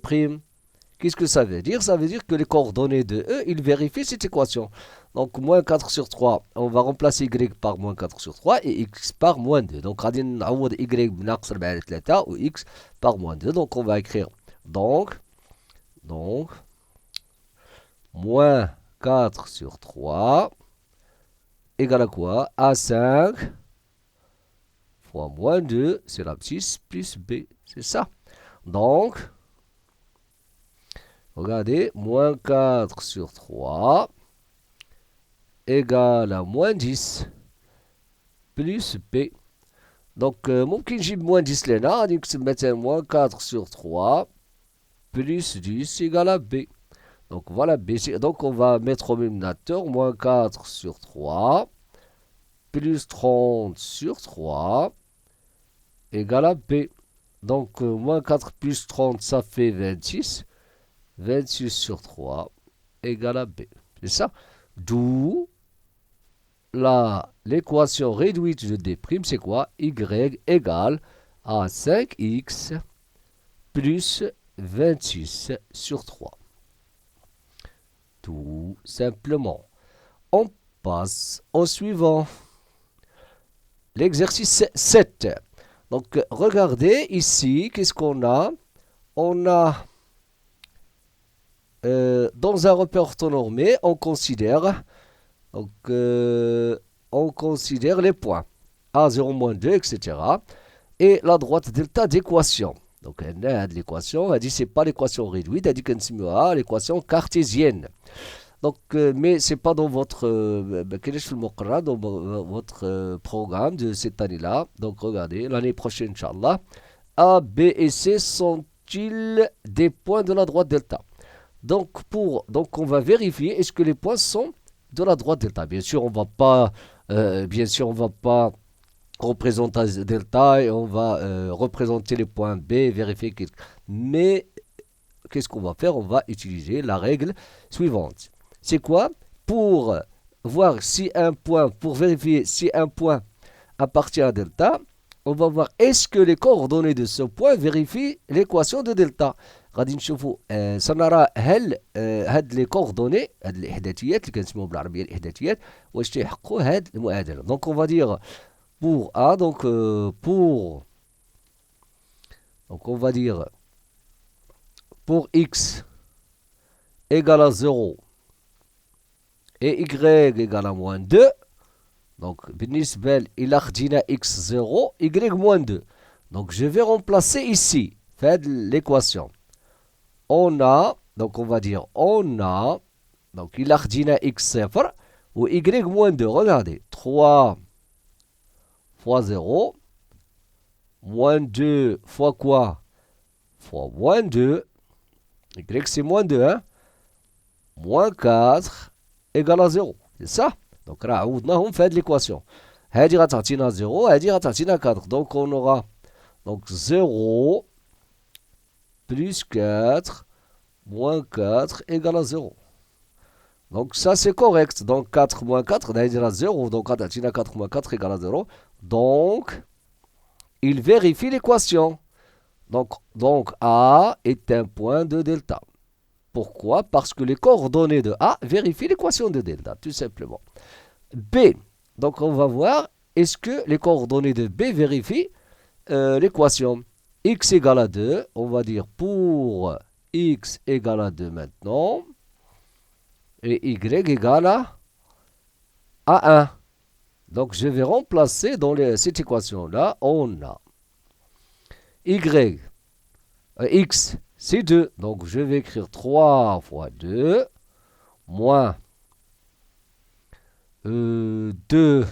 Qu'est-ce que ça veut dire? Ça veut dire que les coordonnées de E, ils vérifient cette équation. Donc, moins 4 sur 3, on va remplacer Y par moins 4 sur 3 et X par moins 2. Donc, on va Y ou X par moins 2. Donc, on va écrire donc, moins 4 sur 3 égale à quoi? A5 fois moins 2, c'est l'abscisse plus B. C'est ça. Donc, regardez, moins 4 sur 3 égale à moins 10 plus B. Donc, ممكن نجيب moins 10 لهنا غادي نكتب مثلا moins 4 sur 3 plus 10 égale à B. Donc voilà B. Donc on va mettre au dénominateur moins 4 sur 3 plus 30 sur 3 égale à B. Donc moins 4 plus 30 ça fait 26. 26 sur 3 égale à B. C'est ça. D'où l'équation réduite de D', c'est quoi? Y égale à 5x plus 26 sur 3. Tout simplement. On passe au suivant. L'exercice 7. Donc, regardez ici, qu'est-ce qu'on a? On a, dans un repère orthonormé, on considère les points A0, 2, etc. Et la droite delta d'équation. Donc, elle a l'équation, elle dit c'est pas l'équation réduite, elle dit qu'on s'y l'équation cartésienne. Donc, mais c'est pas dans votre programme de cette année-là. Donc, regardez, l'année prochaine, Inch'Allah, A, B et C sont-ils des points de la droite delta? Donc, on va vérifier est-ce que les points sont de la droite delta. Bien sûr, on va pas représenter delta et on va représenter les points B, vérifier mais qu'est-ce qu'on va faire? On va utiliser la règle suivante. C'est quoi? Pour voir si pour vérifier si un point appartient à delta, on va voir est-ce que les coordonnées de ce point vérifient l'équation de delta. غادي نشوفوا سنرى هل هاد لي كوردوني هاد الاحداثيات اللي كنسميوهم بالعربيه الاحداثيات واش تيحققوا هاد المعادله. Donc on va dire pour A, donc on va dire pour x égale à 0 et y égale à moins 2. Donc, بالنسبة إلى خدينا x0, y moins 2. Donc, je vais remplacer ici, faites l'équation. On a, donc on va dire, on a, donc il a خدينا x0 ou y moins 2. Regardez, 3 fois 0, moins 2 fois quoi? Fois moins 2, y c'est moins 2, hein? Moins 4 égale à 0. C'est ça? Donc, là, on fait de l'équation. هذه غتعطينا 0, هذه غتعطينا 4. Donc, on aura donc 0 plus 4 moins 4 égale à 0. Donc, ça, c'est correct. Donc, 4 moins 4, on a 0. Donc, 4 moins 4 égale à 0. Donc, il vérifie l'équation. Donc, A est un point de delta. Pourquoi? Parce que les coordonnées de A vérifient l'équation de delta, tout simplement. B. Donc, on va voir, est-ce que les coordonnées de B vérifient l'équation? X égale à 2, on va dire pour X égale à 2 maintenant, et Y égale à 1. Donc, je vais remplacer dans cette équation-là, on a X, c'est 2. Donc, je vais écrire 3 fois 2, moins 2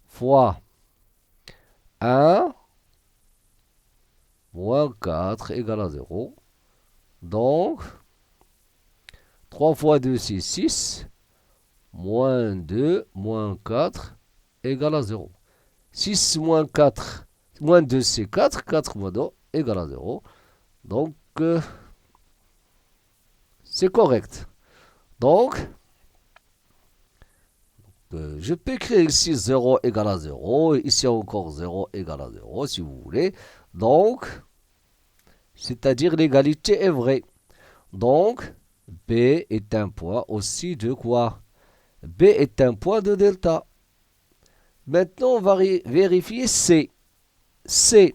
fois 1, moins 4 égale à 0. Donc, 3 fois 2, c'est 6, moins 2, moins 4 égale à 0. 6 moins 4, moins 2, c'est 4, 4 moins 2 égale à 0. Donc, c'est correct. Donc, je peux écrire ici 0 égale à 0, ici encore 0 égale à 0, si vous voulez. Donc, c'est-à-dire l'égalité est vraie. Donc, B est un point aussi de quoi? B est un point de delta. Maintenant, on va vérifier C. C,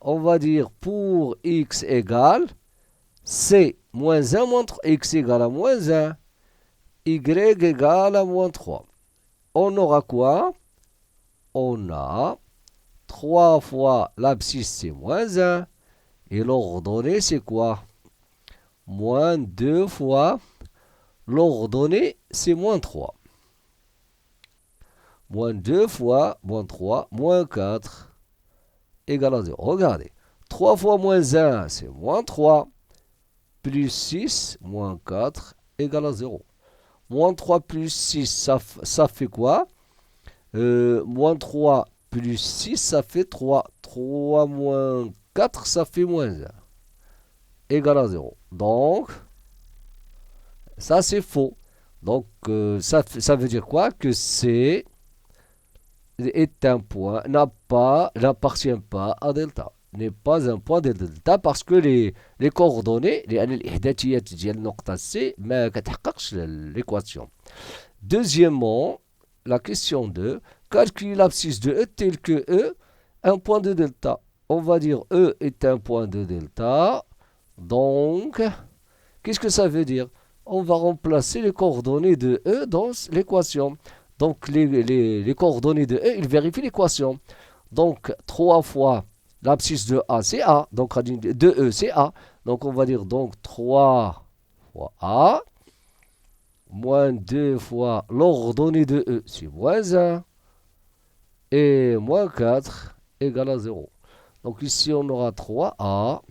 on va dire pour x égale C moins 1 moins 3, x égale à moins 1, y égale à moins 3. On aura quoi? On a 3 fois l'abscisse, c'est moins 1. Et l'ordonnée, c'est quoi? Moins 2 fois l'ordonnée, c'est moins 3. Moins 2 fois moins 3, moins 4, égale à 0. Regardez. 3 fois moins 1, c'est moins 3. Plus 6, moins 4, égale à 0. Moins 3 plus 6, ça fait quoi? Moins 3 plus 6, ça fait 3. 3 moins 4, ça fait moins 1. Égal à 0. Donc, ça c'est faux. Donc, ça veut dire quoi? Que C est un point, n'appartient pas à delta. N'est pas un point de delta parce que les coordonnées, الإحداثيات ديال النقطة C ما كتحققش l'équation. Deuxièmement, la question 2, calculer l'abscisse de E tel que E, un point de delta. On va dire E est un point de delta. Donc, qu'est-ce que ça veut dire? On va remplacer les coordonnées de E dans l'équation. Donc, les coordonnées de E, ils vérifient l'équation. Donc, 3 fois l'abscisse de A, c'est A. Donc, de E, c'est A. Donc, on va dire donc 3 fois A, moins 2 fois l'ordonnée de E, c'est moins 1. Et moins 4 égale à 0. Donc, ici, on aura 3A,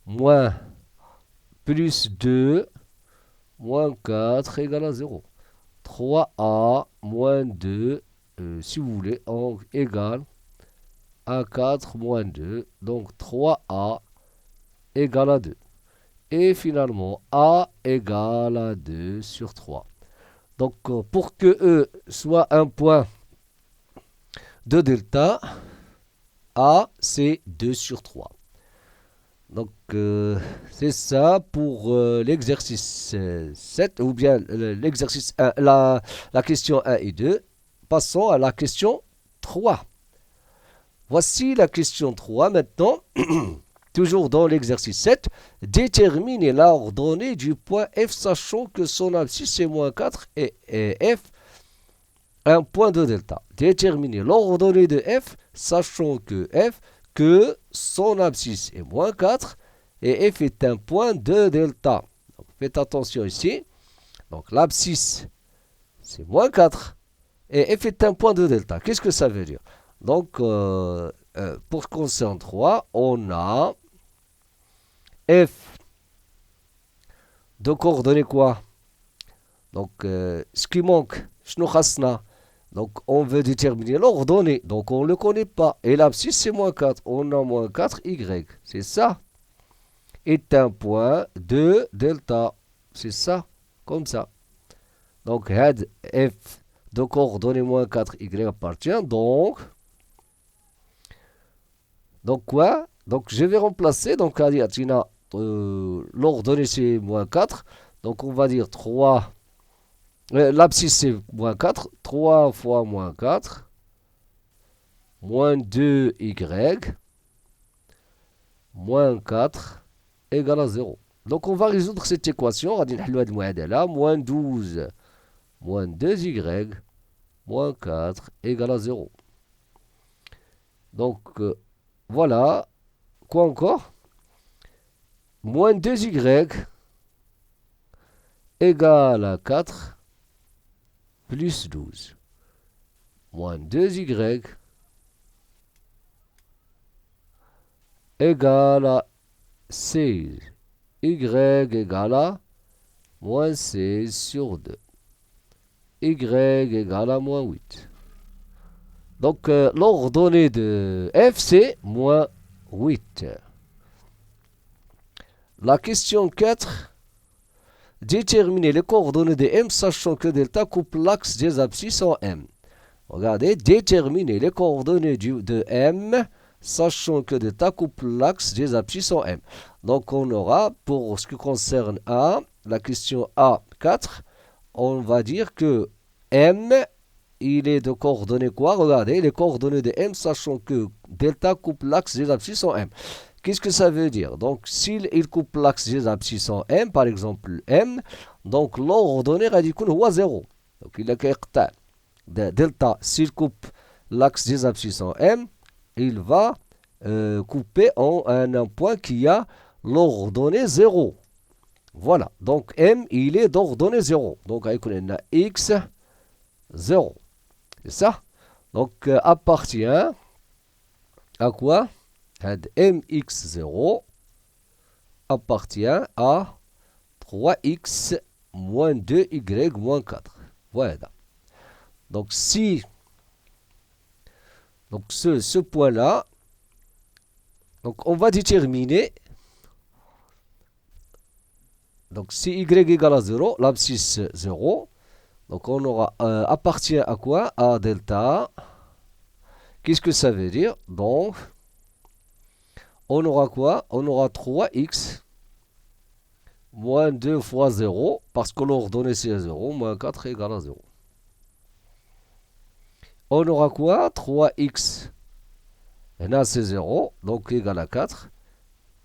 moins plus 2, moins 4 égale à 0. 3A moins 2, si vous voulez, égale à 4 moins 2. Donc 3A égale à 2. Et finalement, A égale à 2 sur 3. Donc pour que E soit un point de delta, A c'est 2 sur 3. Donc, c'est ça pour l'exercice 7, ou bien l'exercice 1, la question 1 et 2. Passons à la question 3. Voici la question 3 maintenant. toujours dans l'exercice 7, déterminer l'ordonnée du point F sachant que son abscisse est moins 4 et F un point de delta. Déterminer l'ordonnée de F sachant que son abscisse est moins 4 et F est un point de delta. Donc, faites attention ici. Donc l'abscisse c'est moins 4 et F est un point de delta. Qu'est-ce que ça veut dire? Donc pour concerne 3, on a F de coordonnées quoi? Donc ce qui manque, donc on veut déterminer l'ordonnée, donc on ne le connaît pas. Et l'abscisse c'est moins 4, on a moins 4y, c'est ça. Est un point de delta, c'est ça, comme ça. Donc had F de coordonnées moins 4y appartient, donc quoi? Donc je vais remplacer, donc l'ordonnée c'est moins 4, donc on va dire 3, l'abscisse c'est moins 4, 3 fois moins 4, moins 2y, moins 4 égale à 0. Donc on va résoudre cette équation, on va dire moins 12 moins 2y moins 4 égale à 0. Donc voilà, quoi encore? Moins 2y égale à 4 plus 12. Moins 2y égale à 16. Y égale à moins 16 sur 2. Y égale à moins 8. Donc l'ordonnée de F c'est moins 8. La question 4. Déterminer les coordonnées de M sachant que delta coupe l'axe des abscisses en M. Regardez, déterminer les coordonnées de M sachant que delta coupe l'axe des abscisses en M. Donc on aura, pour ce qui concerne A, la question A4, on va dire que M, il est de coordonnées quoi? Regardez, les coordonnées de M sachant que delta coupe l'axe des abscisses en M. Qu'est-ce que ça veut dire? Donc, s'il coupe l'axe des abscisses en M, par exemple M, donc l'ordonnée radicale est 0. Donc, il a qu'à delta, s'il coupe l'axe des abscisses en M, il va couper en un point qui a l'ordonnée 0. Voilà. Donc, M, il est d'ordonnée 0. Donc, on a X 0. C'est ça? Donc, appartient à quoi? mx0 appartient à 3x moins 2y moins 4. Voilà. Donc si ce point-là, donc on va déterminer, donc si y égale à 0, l'abscisse 0, donc on aura appartient à quoi? À delta. Qu'est-ce que ça veut dire? Donc on aura quoi? On aura 3x moins 2 fois 0, parce que l'ordonnée c'est 0, moins 4 égale à 0. On aura quoi? 3x, et là c'est 0, donc égal à 4,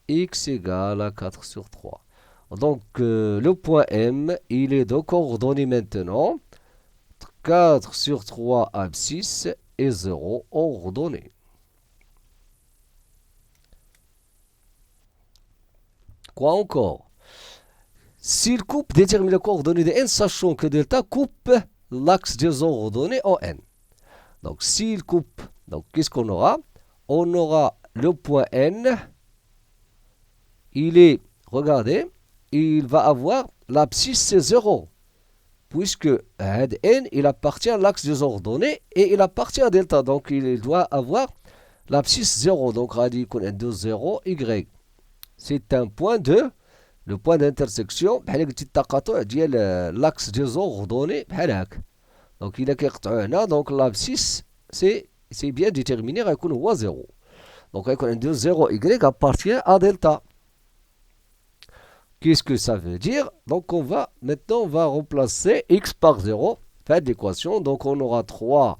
x égale à 4 sur 3. Donc le point M, il est de coordonnées maintenant, 4 sur 3 abscisse et 0 ordonnée. Quoi encore? S'il coupe, détermine les coordonnées de n, sachant que delta coupe l'axe des ordonnées en n. Donc s'il coupe, donc qu'est-ce qu'on aura? On aura le point n, il est, regardez, il va avoir l'abscisse c'est 0, puisque n, il appartient à l'axe des ordonnées et il appartient à delta, donc il doit avoir l'abscisse 0, donc radical de 0, y. C'est un point le point d'intersection بحال قلتي التقاطع ديال l'axe des ordonnées بحال هكا. Donc il a كيقطعوا هنا, donc l'abscisse c'est bien déterminé, غيكون هو 0. Donc غيكون عندنا 0 y appartient à delta. Qu'est-ce que ça veut dire? Donc maintenant on va remplacer x par 0 faire l'équation. Donc on aura 3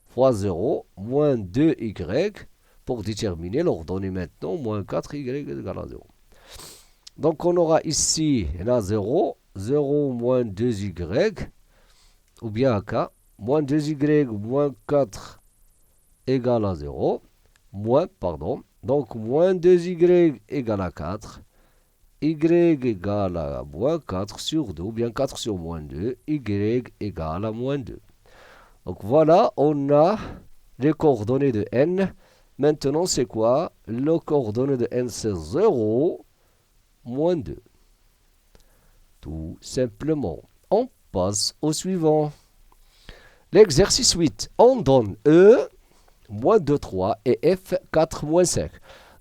fois 0 moins 2y pour déterminer l'ordonnée maintenant, moins 4y égale à 0. Donc on aura ici là 0, 0 moins 2y, ou bien k, moins 2y moins 4 égale à 0, donc moins 2y égale à 4, y égale à moins 4 sur 2, ou bien 4 sur moins 2, y égale à moins 2. Donc voilà, on a les coordonnées de n. Maintenant, c'est quoi? Les coordonnées de n, c'est 0, moins 2. Tout simplement. On passe au suivant. L'exercice 8. On donne E, moins 2, 3 et F, 4, moins 5.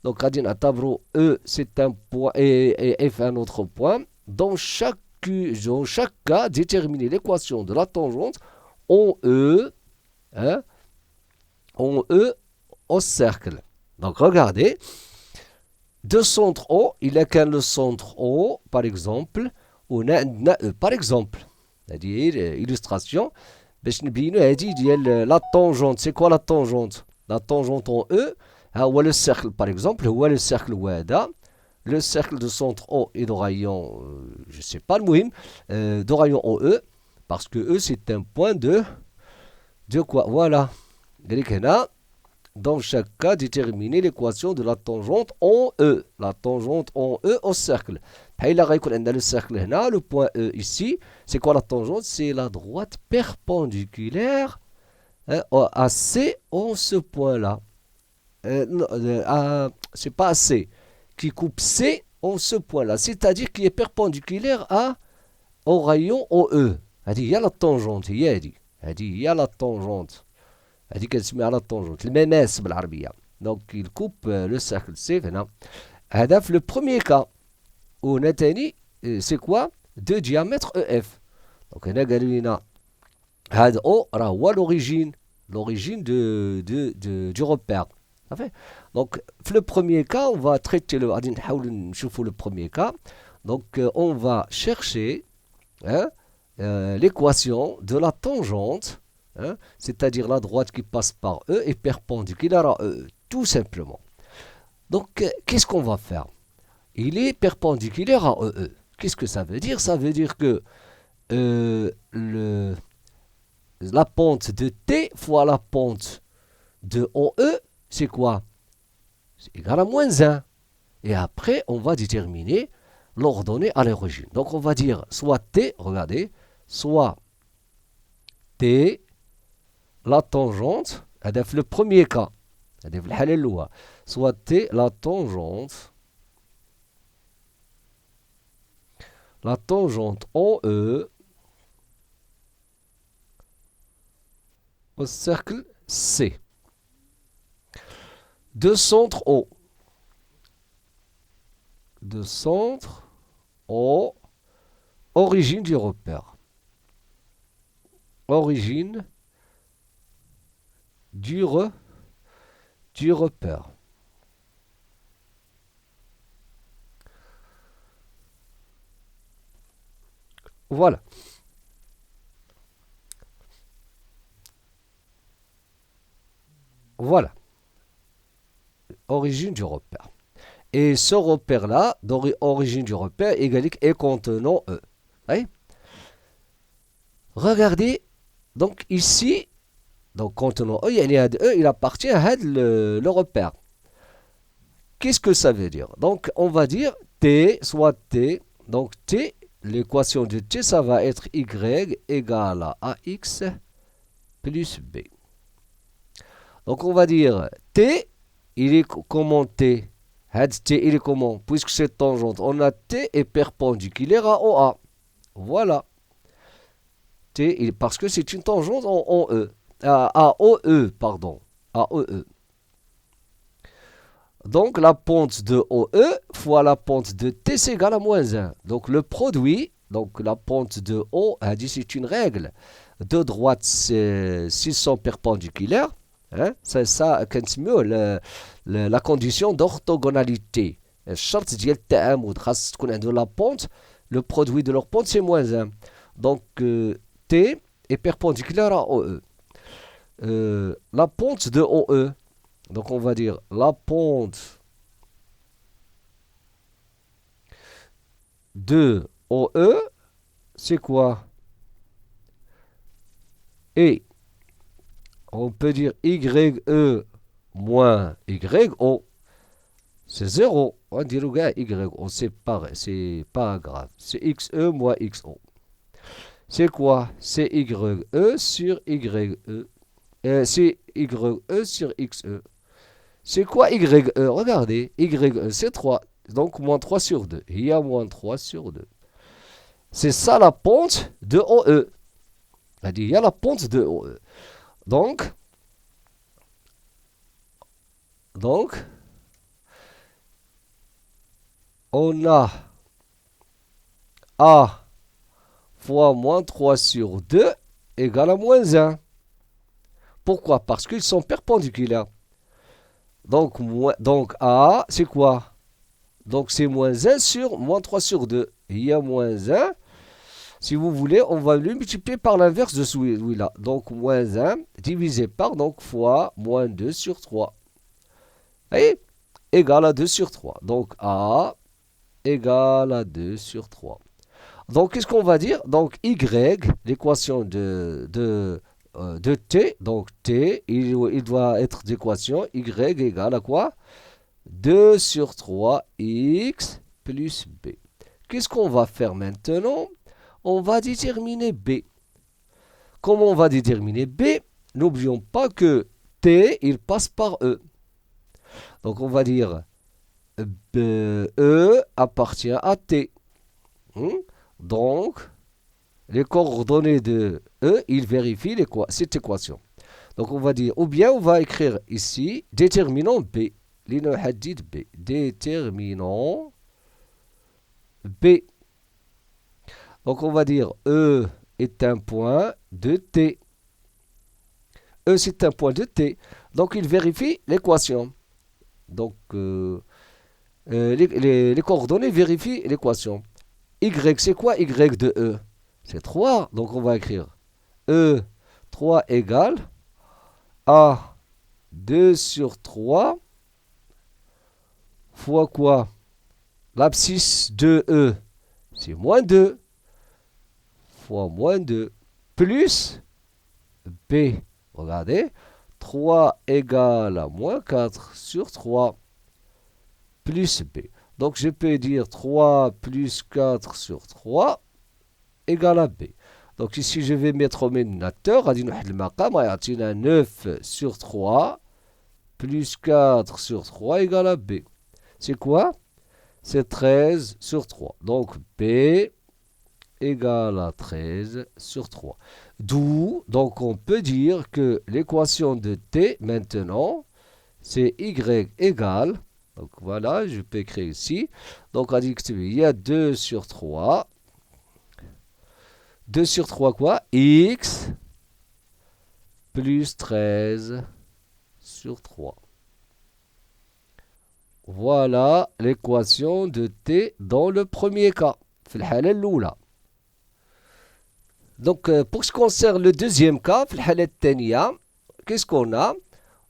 Donc, on a tableau E, c'est un point et F, un autre point. Dans chaque cas, déterminer l'équation de la tangente en E, au cercle. Donc, regardez. De centre O, il a qu'un le centre O, par exemple, par exemple, c'est-à-dire illustration, la tangente, c'est quoi la tangente? La tangente en E, ou le cercle, par exemple, ou le cercle WADA, le cercle de centre O et de rayon, je ne sais pas le mouhim, de rayon OE, parce que E, c'est un point de quoi? Voilà. Dans chaque cas, déterminer l'équation de la tangente en E. La tangente en E au cercle. Le cercle là, le point E ici, c'est quoi la tangente? C'est la droite perpendiculaire à C en ce point-là. C'est pas à C, qui coupe C en ce point-là. C'est-à-dire qu'il est perpendiculaire au rayon OE. Il y a la tangente. Il y a la tangente. هذه كنسميها على الطونجونت المماس بالعربيه دونك يكوب لو سيركل سي هنا هذا في لو بروميير كا وهنا ثاني سي كوا دو ديامتر او اف دونك هنا قالوا لنا هذا او راه هو لوريجين دو روبير صافي دونك في لو بروميير كا اون فا تريتي غادي نحاولوا نشوفوا لو بروميير كا دونك اون فا شيرشي l'équation de la tangente. C'est-à-dire la droite qui passe par E est perpendiculaire à E, tout simplement. Donc, qu'est-ce qu'on va faire? Il est perpendiculaire à EE. Qu'est-ce que ça veut dire? Ça veut dire que la pente de T fois la pente de OE, c'est quoi? C'est égal à moins 1. Et après, on va déterminer l'ordonnée à l'origine. Donc, on va dire soit T, regardez, soit T, la tangente, le premier cas, soit T, la tangente en E au cercle C. De centre O. De centre O, origine du repère. Origine du repère. Voilà. Voilà. Origine du repère. Et ce repère-là, origine du repère, égalique et contenant E. Oui? Regardez, donc ici, donc contenant E, il appartient à le repère. Qu'est-ce que ça veut dire? Donc on va dire T, soit T, donc T, l'équation de T, ça va être Y égale à AX plus B. Donc on va dire T, il est comment T? T, il est comment? Puisque c'est tangente, on a T est perpendiculaire à OA. Voilà. T, parce que c'est une tangente en E. À OE, pardon. À OE. Donc la pente de OE fois la pente de T, c'est égal à moins 1. Donc le produit, donc la pente de O, c'est une règle. De droite, s'ils sont perpendiculaires, c'est ça, la condition d'orthogonalité. الشرط ديال التعامد خاص تكون عنده la pente, le produit de leur pente c'est moins 1. Donc T est perpendiculaire à OE. La pente de OE, Donc on va dire la pente de OE, c'est quoi? Et on peut dire YE moins YO, c'est 0. On dit le gars YO, c'est pas grave. C'est XE moins XO. C'est quoi? C'est YE sur YE. C'est YE sur XE. C'est quoi YE? Regardez, YE c'est 3. Donc moins 3 sur 2. Il y a moins 3 sur 2. C'est ça la pente de OE. Il y a la pente de OE. Donc, on a A fois moins 3 sur 2 égale à moins 1. Pourquoi? Parce qu'ils sont perpendiculaires. Donc A, c'est quoi? Donc c'est moins 1 sur moins 3 sur 2. Il y a moins 1. Si vous voulez, on va le multiplier par l'inverse de celui-là. Donc moins 1 divisé par donc fois moins 2 sur 3. Et égal à 2 sur 3. Donc A égale à 2 sur 3. Donc qu'est-ce qu'on va dire? Donc Y, l'équation de T, donc T, il doit être d'équation Y égale à quoi? 2 sur 3 X plus B. Qu'est-ce qu'on va faire maintenant? On va déterminer B. Comment on va déterminer B? N'oublions pas que T, il passe par E. Donc on va dire E appartient à T. Donc, les coordonnées de E, il vérifie cette équation. Donc on va dire, ou bien on va écrire ici, déterminant B. B. Déterminant B. Donc on va dire E est un point de T. E c'est un point de T. Donc il vérifie l'équation. Donc les coordonnées vérifient l'équation. Y c'est quoi Y de E? C'est 3. Donc on va écrire E 3 égale A 2 sur 3 fois quoi? L'abscisse de E, c'est moins 2 fois moins 2 plus B. Regardez, 3 égale à moins 4 sur 3 plus B. Donc je peux dire 3 plus 4 sur 3 égale à B. Donc ici je vais mettre au dénominateur, غادي نوحد المقام غيعطينا 9 sur 3 plus 4 sur 3 égale à B. C'est quoi? C'est 13 sur 3. Donc B égale à 13 sur 3. D'où, donc on peut dire que l'équation de T maintenant, c'est Y égale, donc voilà, je peux écrire ici. Donc on dit qu'il y a 2 sur 3. 2 sur 3 quoi? X plus 13 sur 3. Voilà l'équation de T dans le premier cas. في الحالة الأولى. Donc, pour ce qui concerne le deuxième cas, في الحالة الثانية, qu'est-ce qu'on a?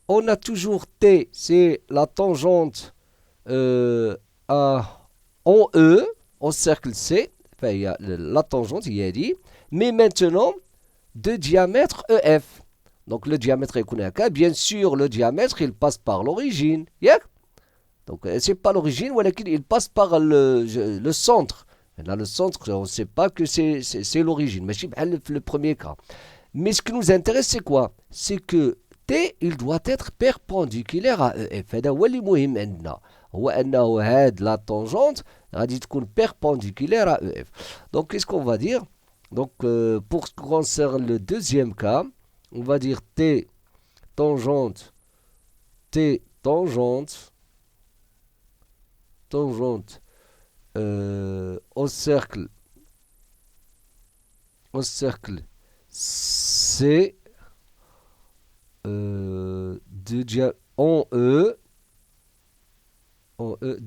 On a toujours T, c'est la tangente en E, au cercle C. Enfin, il y a la tangente, il y a dit. Mais maintenant, de diamètre EF. Donc, le diamètre est connu. Bien sûr, le diamètre, il passe par l'origine. Yeah? Donc, c'est pas l'origine, il passe par le centre. Là, le centre, on ne sait pas que c'est l'origine. Mais c'est le premier cas. Mais ce qui nous intéresse, c'est quoi? C'est que T, il doit être perpendiculaire à EF. هذا هو اللي مهم عندنا. هو أنه هاد la tangente غادي تكون perpendiculaire à EF. Donc, qu'est-ce qu'on va dire? Donc, pour ce qui concerne le deuxième cas, on va dire T tangente au cercle C de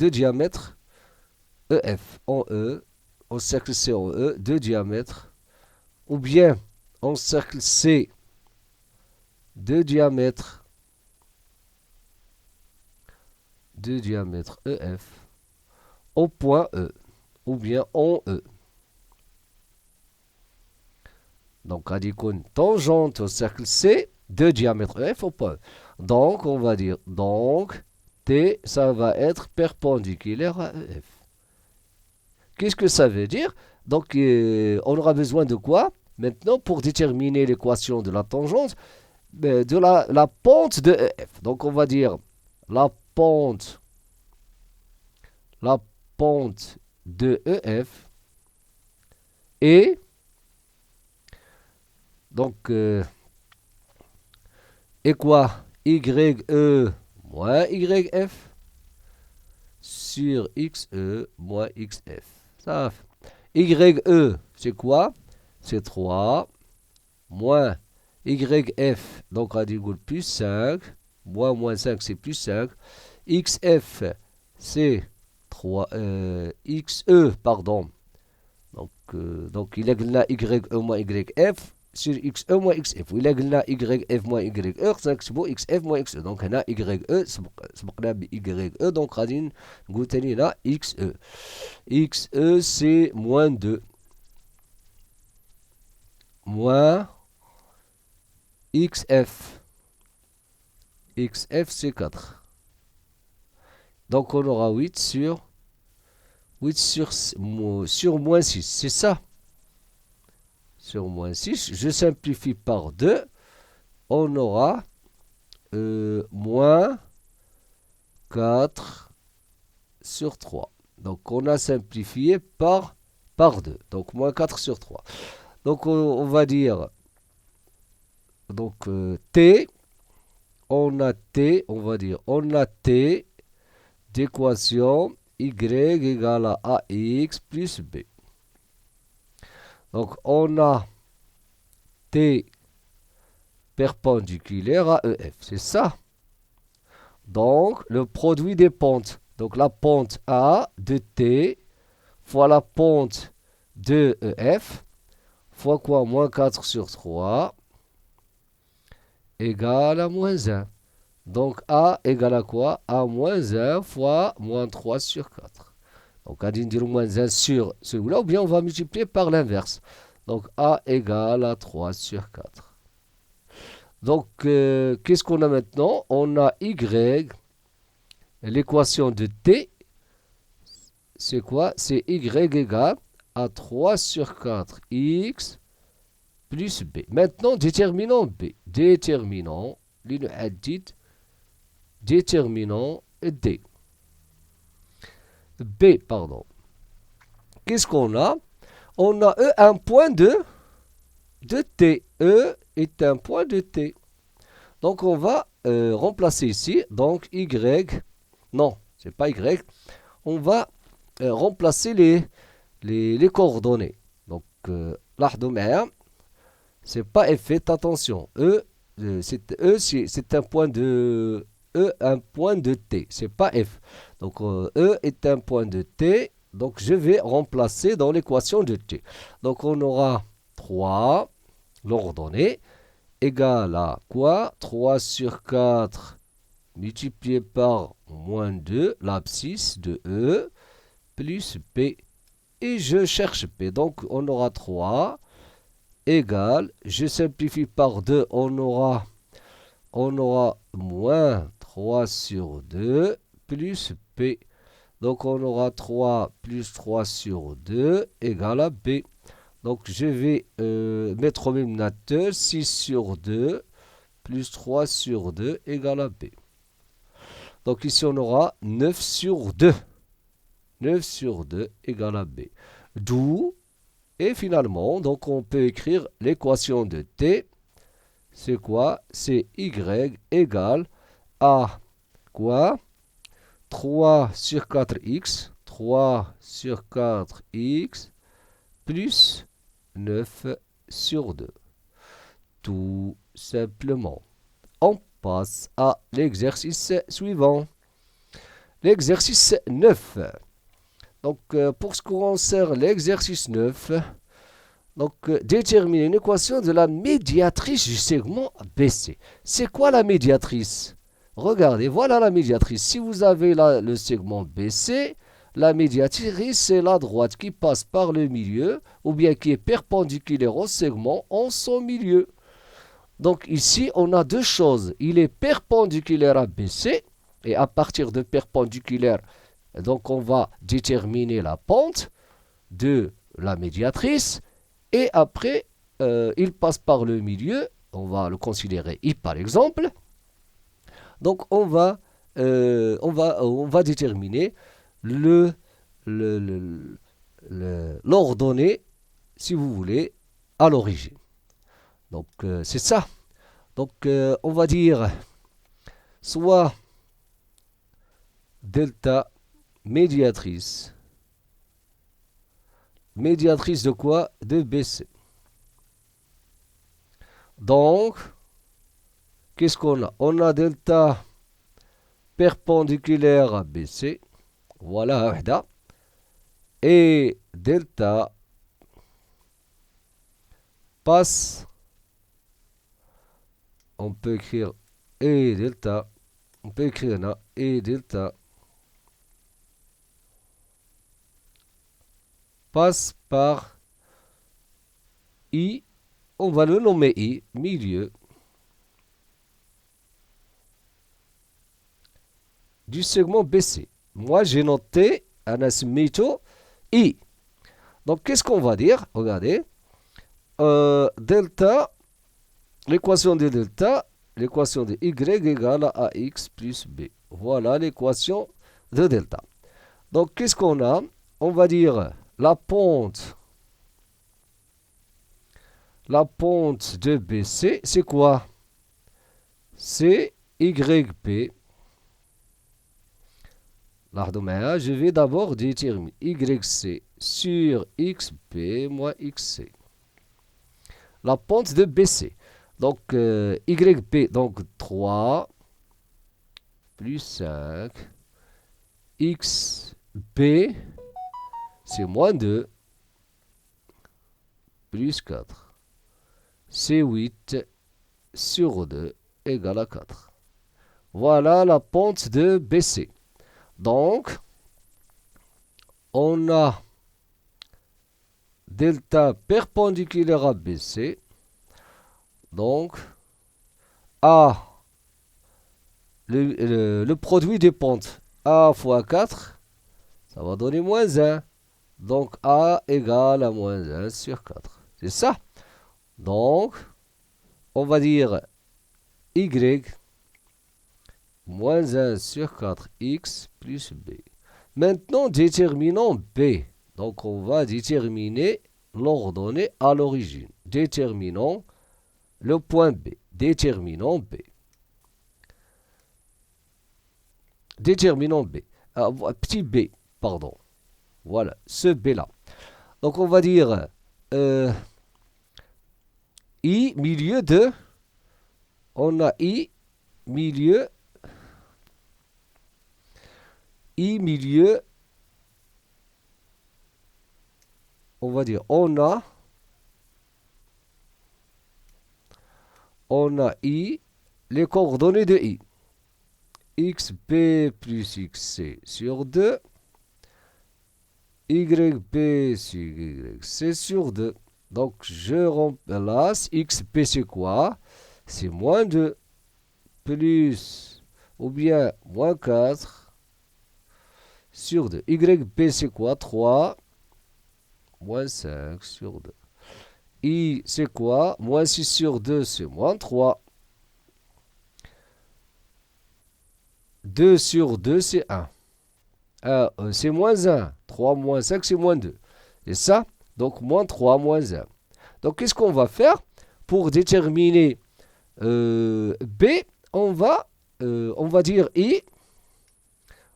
diamètre EF en E, au cercle C en E, de diamètre, ou bien en cercle C de diamètre de diamètre EF au point E, ou bien en E. Donc, on dit qu'une tangente au cercle C de diamètre EF au point E. Donc, on va dire, donc, T, ça va être perpendiculaire à EF. Qu'est-ce que ça veut dire? Donc, on aura besoin de quoi? Maintenant, pour déterminer l'équation de la tangente, de la pente de EF. Donc, on va dire la pente de EF est, donc, et quoi? YE moins YF sur XE moins XF. Ça fait. YE, c'est quoi? C'est 3 moins YF, donc radical plus 5, moins 5, c'est plus 5. XF, c'est 3, XE, pardon. Donc il y a YE moins YF sur XE moins XF. Il y a YF moins YE, c'est XF moins XE. Donc il y a YE, c'est YE, donc radine, gouteni là, XE. XE, c'est moins 2. Moins XF. XF, c'est 4. Donc, on aura 8 sur moins 6. C'est ça. Sur moins 6. Je simplifie par 2. On aura moins 4 sur 3. Donc, on a simplifié par 2. Donc, moins 4 sur 3. Donc, on va dire, donc, T, on a T, on va dire, on a T d'équation Y égale à AX plus B. Donc, on a T perpendiculaire à EF, c'est ça. Donc, le produit des pentes, donc la pente A de T fois la pente de EF, fois quoi? Moins 4 sur 3 égale à moins 1. Donc A égale à quoi? A moins 1 fois moins 3 sur 4. Donc on va dire moins 1 sur celui-là, ou bien on va multiplier par l'inverse. Donc A égale à 3 sur 4. Donc qu'est-ce qu'on a maintenant? On a Y, l'équation de T, c'est quoi? C'est Y égale à 3 sur 4 X plus B. Maintenant, déterminant B. Déterminant, déterminant D. B, pardon. Qu'est-ce qu'on a? On a E un point de T. E est un point de T. Donc, on va remplacer ici. Donc, Y. Non, c'est pas Y. On va remplacer les coordonnées. Donc, لاحظوا معايا, c'est pas F, faites attention. C'est un point de T, c'est pas F. Donc E est un point de T, donc je vais remplacer dans l'équation de T. Donc on aura 3, l'ordonnée, égale à quoi? 3 sur 4 multiplié par moins 2, l'abscisse de E, plus P. Et je cherche P. Donc on aura 3 égale, je simplifie par 2, on aura moins 3 sur 2 plus P. Donc on aura 3 plus 3 sur 2 égale à B. Donc je vais mettre au même notateur 6 sur 2 plus 3 sur 2 égale à B. Donc ici on aura 9 sur 2. 9 sur 2 égale à B. D'où, et finalement, donc on peut écrire l'équation de T. C'est quoi? C'est Y égale à quoi? 3 sur 4x. 3 sur 4x plus 9 sur 2. Tout simplement. On passe à l'exercice suivant. L'exercice 9. Donc, pour ce qui concerne l'exercice 9, donc, déterminer une équation de la médiatrice du segment BC. C'est quoi la médiatrice? Regardez, voilà la médiatrice. Si vous avez le segment BC, la médiatrice, c'est la droite qui passe par le milieu, ou bien qui est perpendiculaire au segment en son milieu. Donc ici, on a deux choses. Il est perpendiculaire à BC, et à partir de perpendiculaire, donc on va déterminer la pente de la médiatrice, et après, il passe par le milieu, on va le considérer I par exemple. Donc on va déterminer l'ordonnée, si vous voulez, à l'origine. Donc c'est ça. Donc on va dire soit delta médiatrice. Médiatrice de quoi? De BC. Donc, qu'est-ce qu'on a? On a delta perpendiculaire à BC. Voilà, واحدة. Et delta passe. On peut écrire et delta. On peut écrire là et delta passe par I. On va le nommer I, milieu du segment BC. Moi, j'ai noté un سميتو I. Donc, qu'est-ce qu'on va dire? Regardez. Delta, l'équation de delta, l'équation de Y égale à AX plus B. Voilà l'équation de delta. Donc, qu'est-ce qu'on a? On va dire la pente de BC, c'est quoi? C'est YB. Je vais d'abord déterminer YC sur XB moins XC. La pente de BC. Donc, YB, donc 3 plus 5. XB, c'est moins 2 plus 4. C'est 8 sur 2 égale à 4. Voilà la pente de BC. Donc, on a delta perpendiculaire à BC. Donc, A, le produit des pentes, A fois 4, ça va donner moins 1. Donc, A égale à moins 1 sur 4. C'est ça. Donc, on va dire Y moins 1 sur 4x plus B. Maintenant, déterminons B. Donc, on va déterminer l'ordonnée à l'origine. Déterminons le point B. Déterminons B. Déterminons B. Petit b, pardon. Voilà, ce B-là. Donc, on va dire I milieu de. On a I milieu. I milieu. On va dire on a I les coordonnées de I. XB plus XC sur 2. YB sur YC sur 2. Donc, je remplace. XB, c'est quoi? C'est moins 2 plus ou bien moins 4 sur 2. YB, c'est quoi? 3 moins 5 sur 2. I, c'est quoi? Moins 6 sur 2, c'est moins 3. 2 sur 2, c'est 1. C'est moins 1. 3 moins 5, c'est moins 2. Et ça, donc moins 3, moins 1. Donc, qu'est-ce qu'on va faire? Pour déterminer B, on va dire I.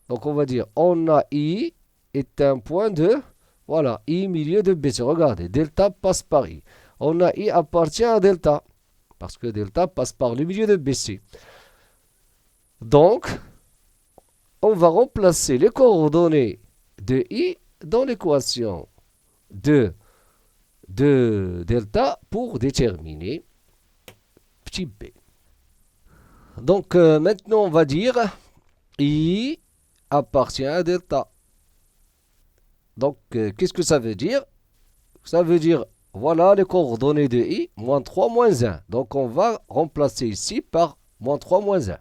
Donc, on va dire, on a I est un point de, voilà, I milieu de BC. Regardez, delta passe par I. On a I appartient à delta, parce que delta passe par le milieu de BC. Donc, on va remplacer les coordonnées de I dans l'équation de delta pour déterminer petit b. Donc maintenant on va dire I appartient à delta. Donc qu'est-ce que ça veut dire? Ça veut dire, voilà les coordonnées de I, moins 3, moins 1. Donc on va remplacer ici par moins 3, moins 1.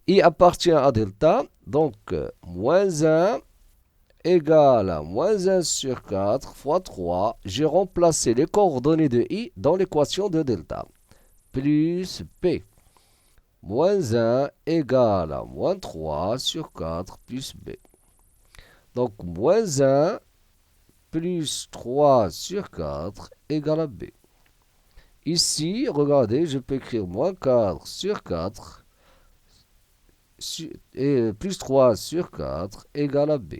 I appartient à delta, donc moins 1 égale à moins 1 sur 4 fois 3. J'ai remplacé les coordonnées de I dans l'équation de delta. Plus P. Moins 1 égale à moins 3 sur 4 plus B. Donc moins 1 plus 3 sur 4 égale à B. Ici, regardez, je peux écrire moins 4 sur 4 et plus 3 sur 4 égale à B.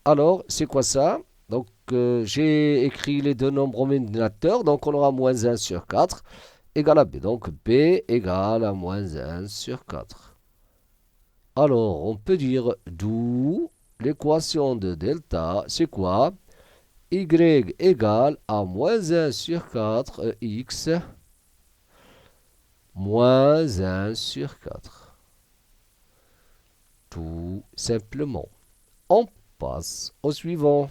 Alors, c'est quoi ça? Donc, j'ai écrit les deux nombres au dénominateur, donc on aura moins 1 sur 4 égale à B. Donc, B égale à moins 1 sur 4. Alors, on peut dire d'où l'équation de delta, c'est quoi? Y égale à moins 1 sur 4 x moins 1 sur 4. Tout simplement. On passe au suivant.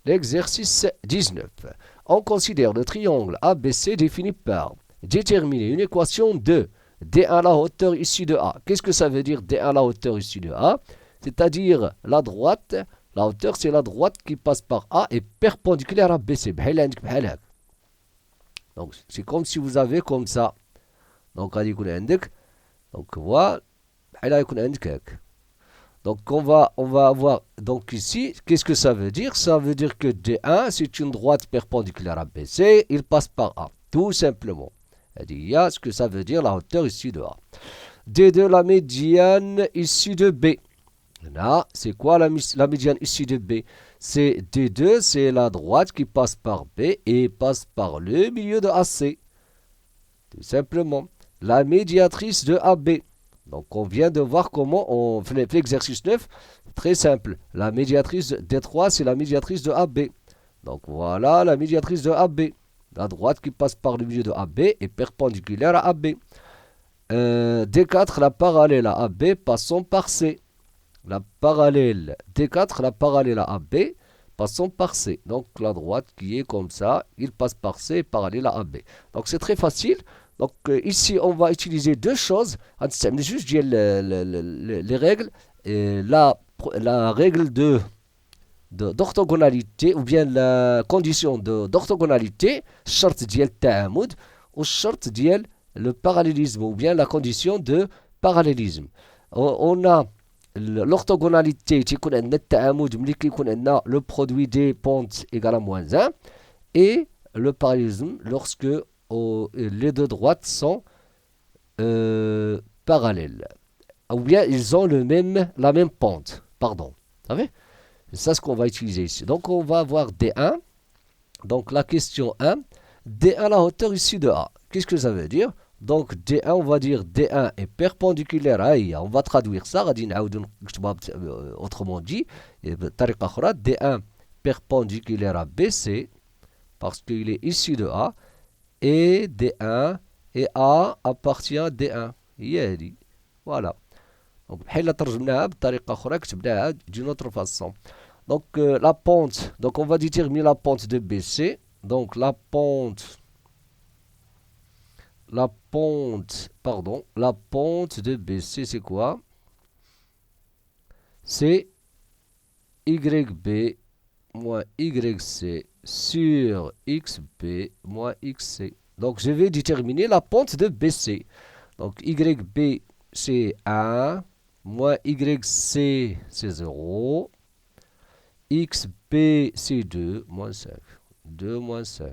L'exercice 19. On considère le triangle ABC défini par déterminer une équation de D1 à la hauteur issue de A. Qu'est-ce que ça veut dire D1 à la hauteur issue de A? C'est-à-dire la droite, la hauteur c'est la droite qui passe par A et perpendiculaire à BC. Donc c'est comme si vous avez comme ça. Donc voilà. Donc on va avoir, donc ici, qu'est-ce que ça veut dire? Ça veut dire que D1, c'est une droite perpendiculaire à BC, il passe par A, tout simplement. Il y a ce que ça veut dire la hauteur issue de A. D2, la médiane issue de B. Là, c'est quoi la médiane issue de B? C'est D2, c'est la droite qui passe par B et passe par le milieu de AC. Tout simplement. La médiatrice de AB. Donc, on vient de voir comment on fait l'exercice 9. Très simple. La médiatrice D3, c'est la médiatrice de AB. Donc, voilà la médiatrice de AB. La droite qui passe par le milieu de AB est perpendiculaire à AB. D4, la parallèle à AB, passons par C. La parallèle D4, la parallèle à AB, passons par C. Donc, la droite qui est comme ça, il passe par C, parallèle à AB. Donc, c'est très facile. Donc ici, on va utiliser deux choses. Juste les règles. La règle d'orthogonalité, ou bien la condition d'orthogonalité, charte ديال التعامد, ou charte ديال le parallélisme, ou bien la condition de parallélisme. On a l'orthogonalité, تيكون عندنا التعامد ملي كيكون عندنا le produit des pentes égale à moins 1, et le parallélisme lorsque les deux droites sont parallèles. Ou bien ils ont la même pente. Pardon. Vous savez? C'est ça ce qu'on va utiliser ici. Donc on va avoir D1. Donc la question 1. D1 à la hauteur issue de A. Qu'est-ce que ça veut dire? Donc D1, on va dire D1 est perpendiculaire à I. On va traduire ça. Autrement dit, D1 perpendiculaire à BC parce qu'il est issu de A. Et D1 et A appartient à D1. هي هذه. Voilà. Donc بحال ترجمناها بطريقة أخرى كتبناها d'une autre façon. Donc la pente, donc on va déterminer la pente de BC. Donc la pente de BC c'est quoi? C'est YB moins YC sur XB moins XC. Donc, je vais déterminer la pente de BC. Donc, YB, c'est 1, moins YC, c'est 0. XB, c'est 2, moins 5. 2, moins 5.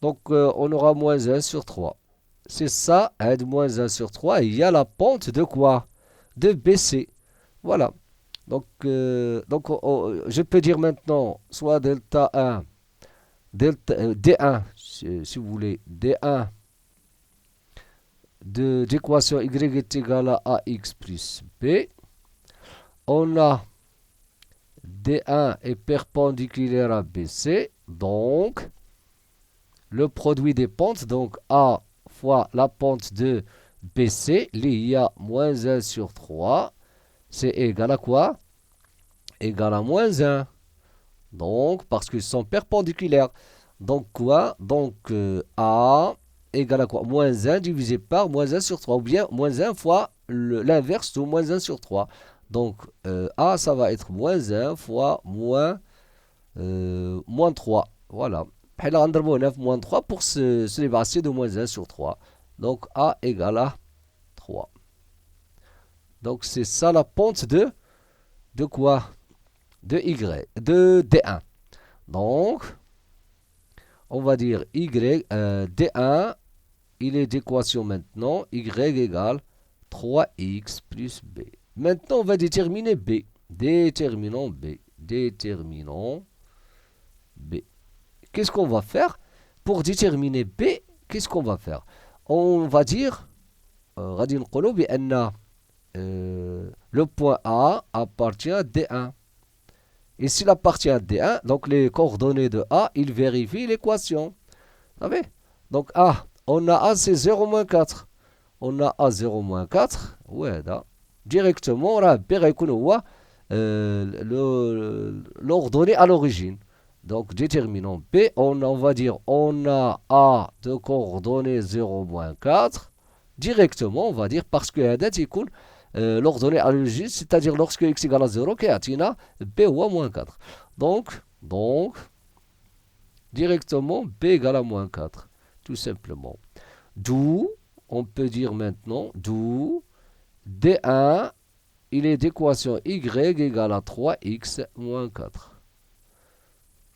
Donc, on aura moins 1 sur 3. C'est ça, aide moins 1 sur 3. Et il y a la pente de quoi? De BC. Voilà. Donc, je peux dire maintenant soit delta 1, D1, si vous voulez, D1 d'équation Y est égal à AX plus B. On a D1 est perpendiculaire à BC, donc le produit des pentes, donc A fois la pente de BC, l'IA moins 1 sur 3, c'est égal à quoi? Égal à moins 1. Donc, parce qu'ils sont perpendiculaires. Donc quoi? Donc A égale à quoi? Moins 1 divisé par moins 1 sur 3. Ou bien moins 1 fois l'inverse de moins 1 sur 3. Donc A, ça va être moins 1 fois moins 3. Voilà. Moins 3 pour se débarrasser de moins 1 sur 3. Donc A égale à 3. Donc c'est ça la pente de quoi? De Y, de D1. Donc, on va dire D1, il est d'équation maintenant, Y égale 3x plus B. Maintenant, on va déterminer B. Déterminons B. Déterminons B. Qu'est-ce qu'on va faire? Pour déterminer B, qu'est-ce qu'on va faire? On va dire, le point A appartient à D1. Et s'il appartient à D1, donc les coordonnées de A, il vérifie l'équation. Vous savez? Donc A, on a A, c'est 0 moins 4. On a A 0 moins 4. Ouais, là. Directement, on a B l'ordonnée à l'origine. Donc, déterminons B. On va dire, on a A de coordonnées 0 moins 4. Directement, on va dire, parce que هذا تيكون l'ordonnée à l'origine, c'est-à-dire lorsque x égale à 0, كيعطينا b هو moins 4. Donc, directement, b égale à moins 4, tout simplement. D'où, on peut dire maintenant, d'où D1, il est d'équation y égale à 3x moins 4.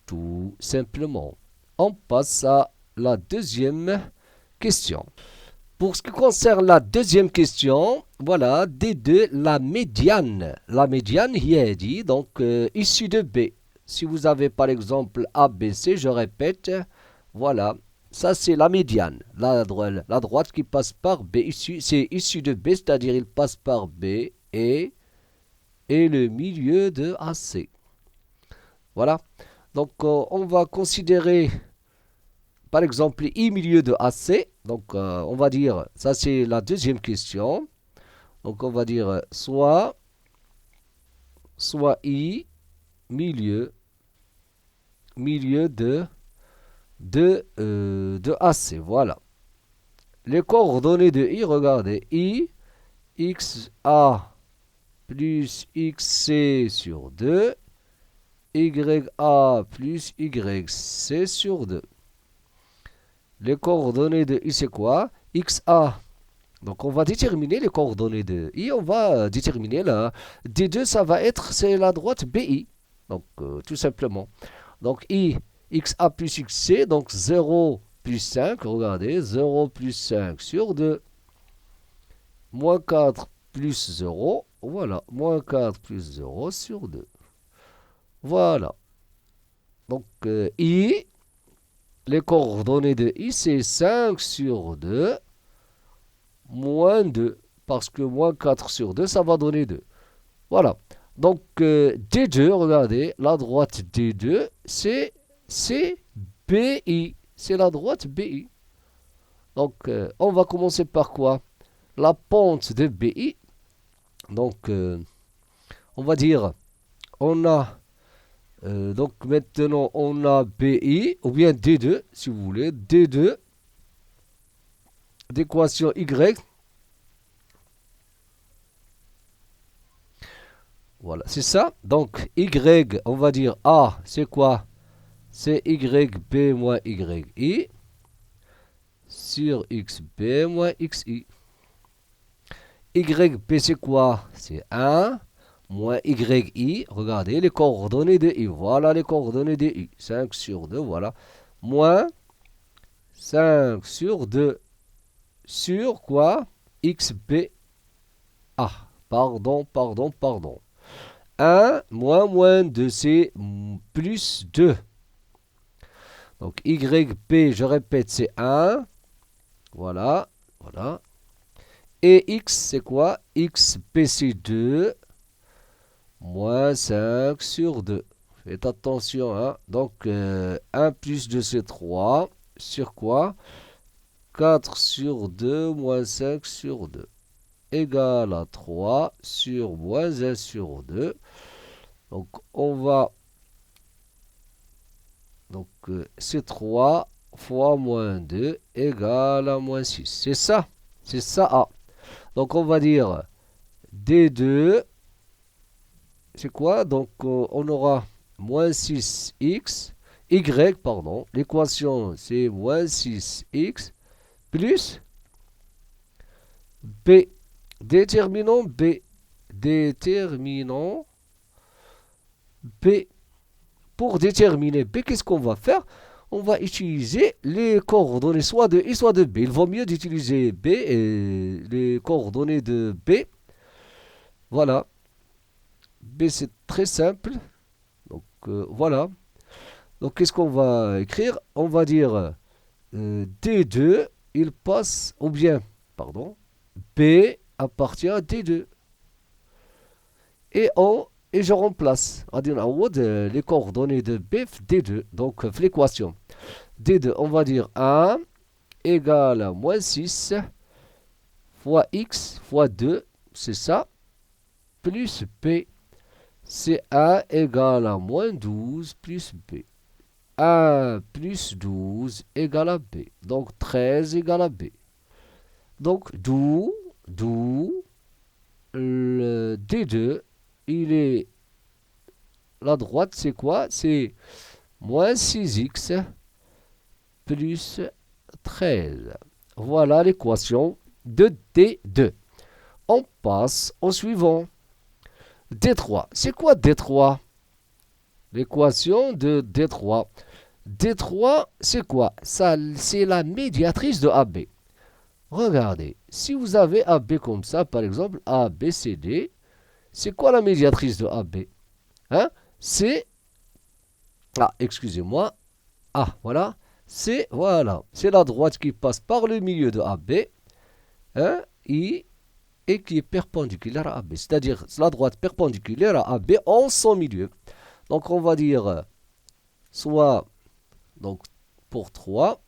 Tout simplement. On passe à la deuxième question. Pour ce qui concerne la deuxième question, voilà, D2, la médiane. La médiane, il dit, donc, issue de B. Si vous avez par exemple ABC, je répète, voilà, ça c'est la médiane. La droite qui passe par B, c'est issue de B, c'est-à-dire il passe par B et le milieu de AC. Voilà, donc on va considérer par exemple I milieu de AC. Donc on va dire, ça c'est la deuxième question. Donc on va dire soit I milieu de AC. Voilà. Les coordonnées de I, regardez. I, XA plus XC sur 2. YA plus YC sur 2. Les coordonnées de I, c'est quoi? XA. Donc, on va déterminer les coordonnées de I. On va déterminer la D2, ça va être, c'est la droite BI. Donc, tout simplement. Donc, I, XA plus XC. Donc, 0 plus 5. Regardez, 0 plus 5 sur 2. Moins 4 plus 0. Voilà, moins 4 plus 0 sur 2. Voilà. Donc, I... Les coordonnées de I, c'est 5 sur 2, moins 2. Parce que moins 4 sur 2, ça va donner 2. Voilà. Donc, D2, regardez, la droite D2, c'est BI. C'est la droite BI. Donc, on va commencer par quoi? La pente de BI. Donc, on va dire, on a... donc maintenant on a BI ou bien D2 si vous voulez, D2 d'équation Y. Voilà, c'est ça. Donc Y, on va dire A, c'est quoi? C'est YB moins YI sur XB moins XI. YB c'est quoi? C'est 1 moins YI, regardez les coordonnées de I, voilà les coordonnées de I, 5 sur 2, voilà, moins 5 sur 2 sur quoi? XB, pardon, 1 moins 2, c'est plus 2, donc YB, je répète, c'est 1, voilà, et X, c'est quoi? XB, c'est 2, moins 5 sur 2. Faites attention, hein. Donc, 1 plus 2, c'est 3. Sur quoi? 4 sur 2 moins 5 sur 2 égale à 3 sur moins 1 sur 2. Donc, on va... Donc, c'est 3 fois moins 2 égale à moins 6. C'est ça. C'est ça A. Donc, on va dire D2. C'est quoi? Donc, on aura moins 6x. Y, pardon. L'équation, c'est moins 6x plus B. Déterminant B. Déterminant B. Pour déterminer B, qu'est-ce qu'on va faire? On va utiliser les coordonnées soit de I, soit de B. Il vaut mieux d'utiliser B et les coordonnées de B. Voilà. B, c'est très simple. Donc, voilà. Donc, qu'est-ce qu'on va écrire? On va dire D2, il passe, ou bien, pardon, B appartient à D2. Et je remplace. On va dire en haut les coordonnées de B, D2. Donc, l'équation. D2, on va dire 1 égale à moins 6 fois X fois 2, c'est ça, plus B. C'est 1 égale à moins 12 plus B. 1 plus 12 égale à B. Donc 13 égale à B. Donc d'où le D2, il est... La droite, c'est quoi? C'est moins 6x plus 13. Voilà l'équation de D2. On passe au suivant. D3. C'est quoi D3? L'équation de D3. D3, c'est quoi? Ça, c'est la médiatrice de AB. Regardez, si vous avez AB comme ça, par exemple, ABCD, c'est quoi la médiatrice de AB? Hein? C'est... Ah, excusez-moi. Ah, voilà. C'est la droite qui passe par le milieu de AB, hein, et qui est perpendiculaire à AB. C'est-à-dire la droite perpendiculaire à AB en son milieu. Donc, on va dire soit, donc, pour 3,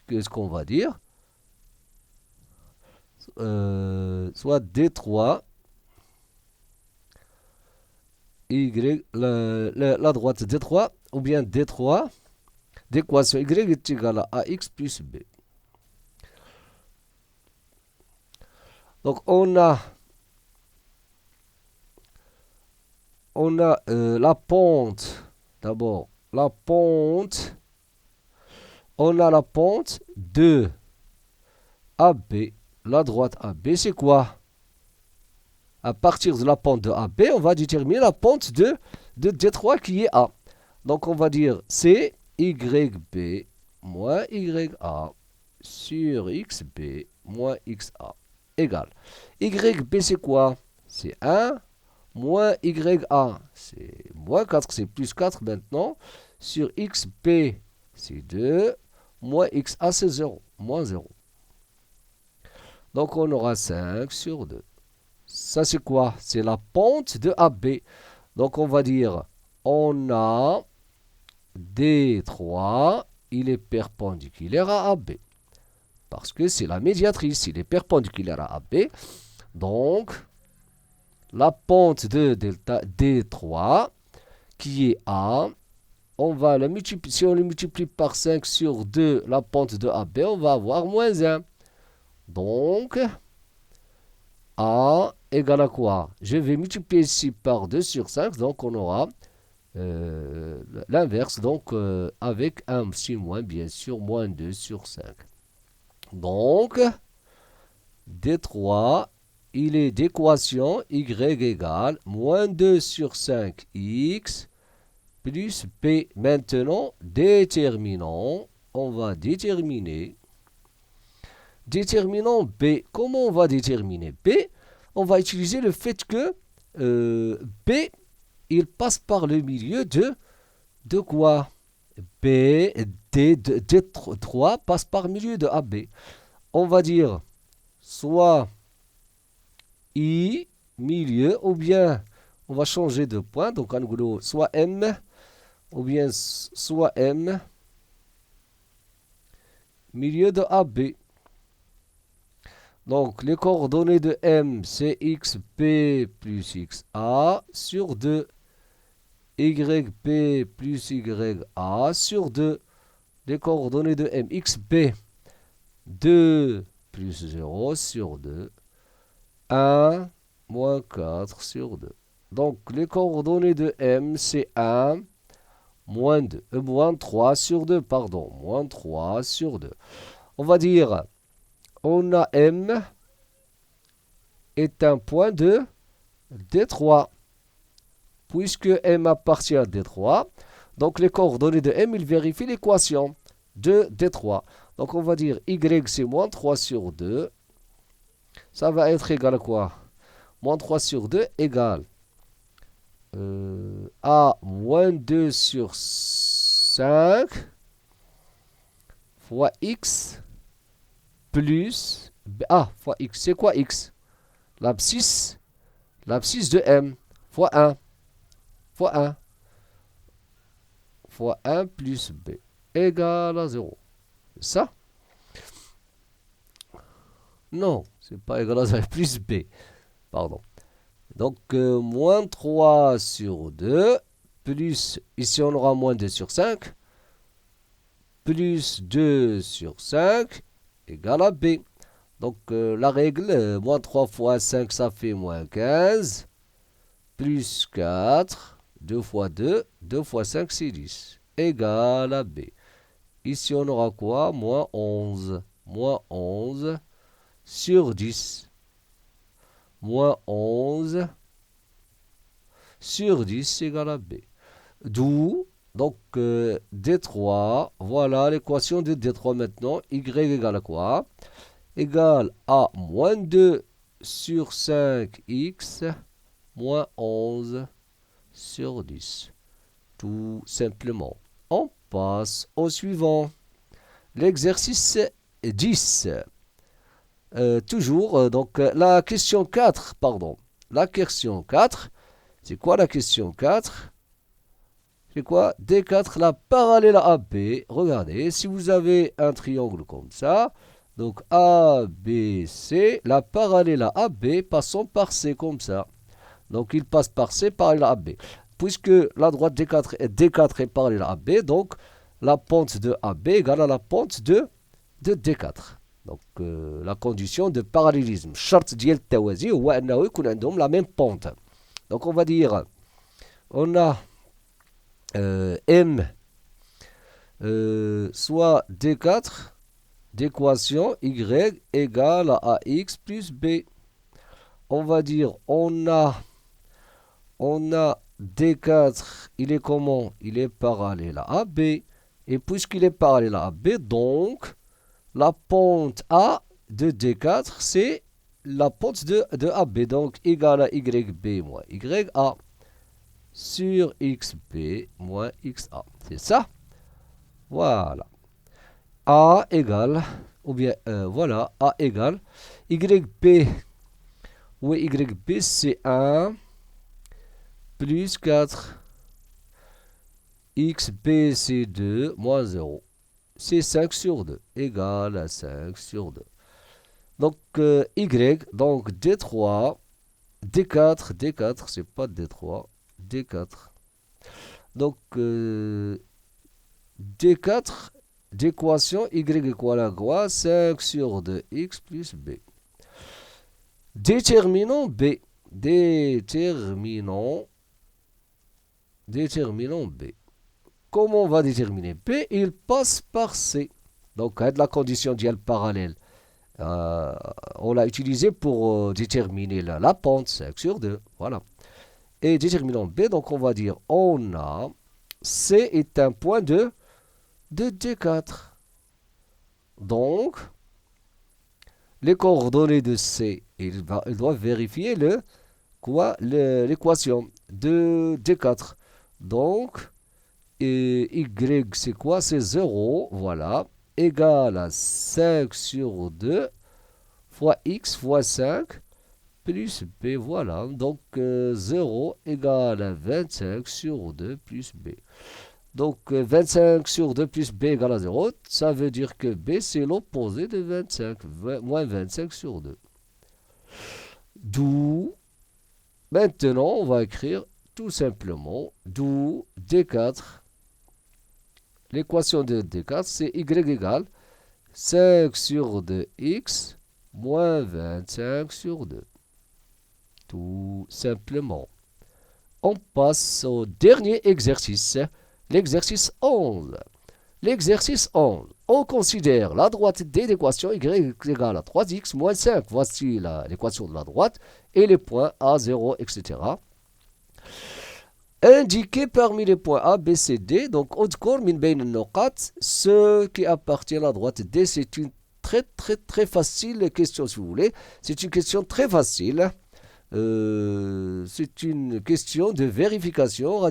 qu'est-ce qu'on va dire? Soit D3, Y, la droite D3, ou bien D3, d'équation Y est égale à AX plus B. Donc, on a la pente. D'abord, la pente. On a la pente de AB. La droite AB, c'est quoi? À partir de la pente de AB, on va déterminer la pente de D3 qui est A. Donc, on va dire c'est YB moins YA sur XB moins XA égale. YB, c'est quoi? C'est 1 moins YA, c'est moins 4, c'est plus 4 maintenant. Sur XB, c'est 2, moins XA, c'est 0, moins 0. Donc, on aura 5 sur 2. Ça, c'est quoi? C'est la pente de AB. Donc, on va dire, on a D3, il est perpendiculaire à AB. Parce que c'est la médiatrice, il est perpendiculaire à AB. Donc, la pente de delta D3, qui est A, on va la multiplier, si on le multiplie par 5 sur 2, la pente de AB, on va avoir moins 1. Donc, A égale à quoi? Je vais multiplier ici par 2 sur 5, donc on aura l'inverse, donc avec un si moins, bien sûr, moins 2 sur 5. Donc, D3, il est d'équation Y égale moins 2 sur 5x plus B. Maintenant, déterminant, on va déterminer. Déterminant B. Comment on va déterminer B? On va utiliser le fait que B, il passe par le milieu de quoi? B, D3 passe par le milieu de AB. On va dire soit I, milieu, ou bien on va changer de point. Donc en gros, soit M, ou bien soit M, milieu de AB. Donc, les coordonnées de M, c'est XB plus XA sur 2. YB plus YA sur 2. Les coordonnées de M, XB, 2 plus 0 sur 2. 1 moins 4 sur 2. Donc, les coordonnées de M, c'est 1 moins 2. Moins 3 sur 2, pardon. Moins 3 sur 2. On va dire, on a M est un point de D3. Puisque M appartient à D3, donc les coordonnées de M, ils vérifient l'équation de D3. Donc, on va dire Y, c'est moins 3 sur 2. Ça va être égal à quoi? Moins 3 sur 2 égale A moins 2 sur 5 fois X plus A fois X. C'est quoi X? L'abscisse de M fois 1 fois 1 fois 1 plus B égale à 0. Ça? Non, c'est pas égal à 0, plus B. Pardon. Donc, moins 3 sur 2, plus, ici on aura moins 2 sur 5, plus 2 sur 5, égale à B. Donc, la règle, moins 3 fois 5, ça fait moins 15, plus 4, 2 fois 2, 2 fois 5, c'est 10, égale à B. Ici, on aura quoi? Moins 11. Moins 11 sur 10. Moins 11 sur 10 égale à B. D'où, donc, D3, voilà l'équation de D3 maintenant. Y égale à quoi? Égale à moins 2 sur 5x moins 11 sur 10. Tout simplement. On passe au suivant. L'exercice 10. Toujours, donc, la question 4, pardon. La question 4, c'est quoi la question 4? C'est quoi? D4, la parallèle à AB. Regardez, si vous avez un triangle comme ça, donc ABC, la parallèle à AB, passons par C comme ça. Donc, il passe par C, parallèle à AB. Puisque la droite D4 est parallèle à AB, donc la pente de AB égale à la pente de D4. Donc, la condition de parallélisme. Charte ديال التوازي هو أنه يكون عندهم la même pente. Donc, on va dire, on a M, soit D4, d'équation Y égale à AX plus B. On va dire, on a D4, il est comment? Il est parallèle à AB. Et puisqu'il est parallèle à AB, donc, la pente A de D4, c'est la pente de AB. Donc, égale à YB moins YA sur XB moins XA. C'est ça? Voilà. A égale, ou bien, voilà, A égale, YB, ou YB, c'est 1 plus 4. XB, c'est 2 moins 0. C'est 5 sur 2, égale à 5 sur 2. Donc, Y, donc D3, D4, c'est pas D3, D4. Donc, D4, d'équation Y égale à quoi? 5 sur 2, X plus B. Déterminant B. Déterminant B. Comment on va déterminer B? Il passe par C. Donc, la condition d'IL parallèle, on l'a utilisé pour déterminer la pente, 5 sur 2. Voilà. Et déterminant B, donc on va dire, on a C est un point de D4. Donc, les coordonnées de C, il doit vérifier l'équation de D4. Donc, Y, c'est quoi? C'est 0, voilà, égal à 5 sur 2 fois X fois 5 plus B, voilà. Donc, 0 égale à 25 sur 2 plus B. Donc 25 sur 2 plus b égale à 0, ça veut dire que b c'est l'opposé de 25, moins 25 sur 2. D'où, maintenant on va écrire tout simplement, d'où D4, l'équation de D4 c'est y égale 5 sur 2x moins 25 sur 2. Tout simplement. On passe au dernier exercice, l'exercice 11. L'exercice 11, on considère la droite D d'équation y égale à 3x moins 5. Voici l'équation de la droite et les points A, 0, etc. Indiquez parmi les points A, B, C, D, donc اذكر من بين النقاط ce qui appartient à la droite D. C'est une très facile question si vous voulez. C'est une question très facile. C'est une question de vérification.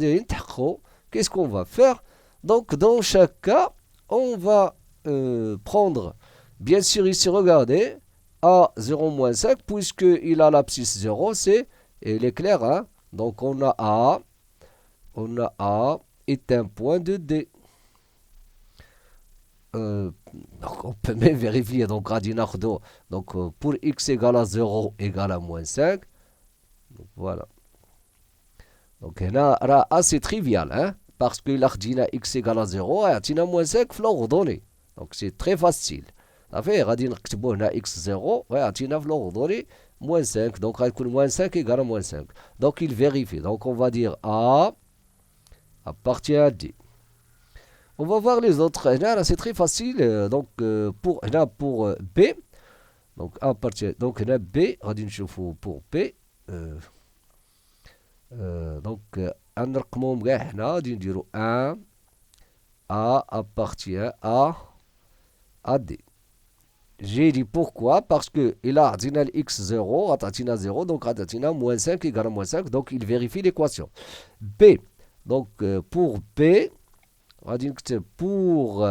Qu'est-ce qu'on va faire? Donc, dans chaque cas, on va prendre, bien sûr, ici, regardez, A 0 moins 5, puisqu'il a l'abscisse 0, il est clair, hein? Donc, on a A est un point de D. Donc, on peut même vérifier, donc, pour x égale à 0 égale à moins 5, donc, voilà. Donc, là, c'est trivial, hein? Parce que l'ardina x égale à 0, l'ardina moins 5, l'ordonnée. Donc, c'est très facile. Ça fait, l'ardina x 0, l'ardina l'ordonnée, moins 5. Donc, moins 5 égale à moins 5. Donc, il vérifie. Donc, on va dire A appartient à D. On va voir les autres. Là, c'est très facile. Donc, pour B, donc, A appartient. Donc, là, B, pour B, donc, غنرقموهم كاع حنا غادي نديرو 1 A appartient à D. J'ai dit pourquoi? Parce que il a عطينا x 0 عطينا 0 donc عطينا moins 5 égale à moins 5 donc il vérifie l'équation. B, donc pour B غادي نكتب pour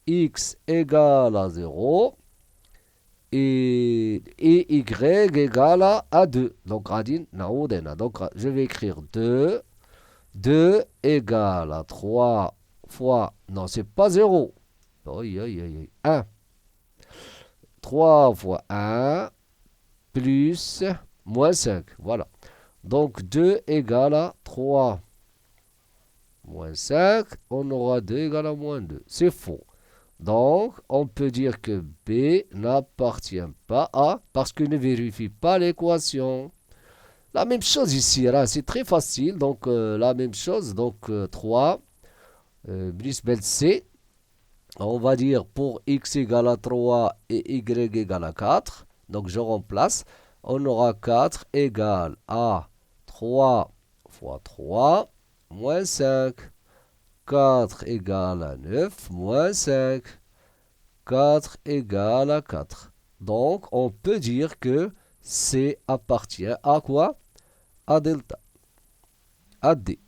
x égale à 0 et y égale à 2. Donc, donc je vais écrire 2. 2 égale à 3 fois... Non, c'est pas 0. 1. 3 fois 1 plus moins 5. Voilà. Donc, 2 égale à 3 moins 5. On aura 2 égale à moins 2. C'est faux. Donc, on peut dire que B n'appartient pas à, parce qu'il ne vérifie pas l'équation. La même chose ici, là, c'est très facile. Donc, la même chose. Donc, 3 plus belle C. On va dire pour x égale à 3 et y égale à 4. Donc, je remplace. On aura 4 égale à 3 fois 3 moins 5. 4 égale à 9 moins 5. 4 égale à 4. Donc, on peut dire que C appartient à quoi? À delta. À D.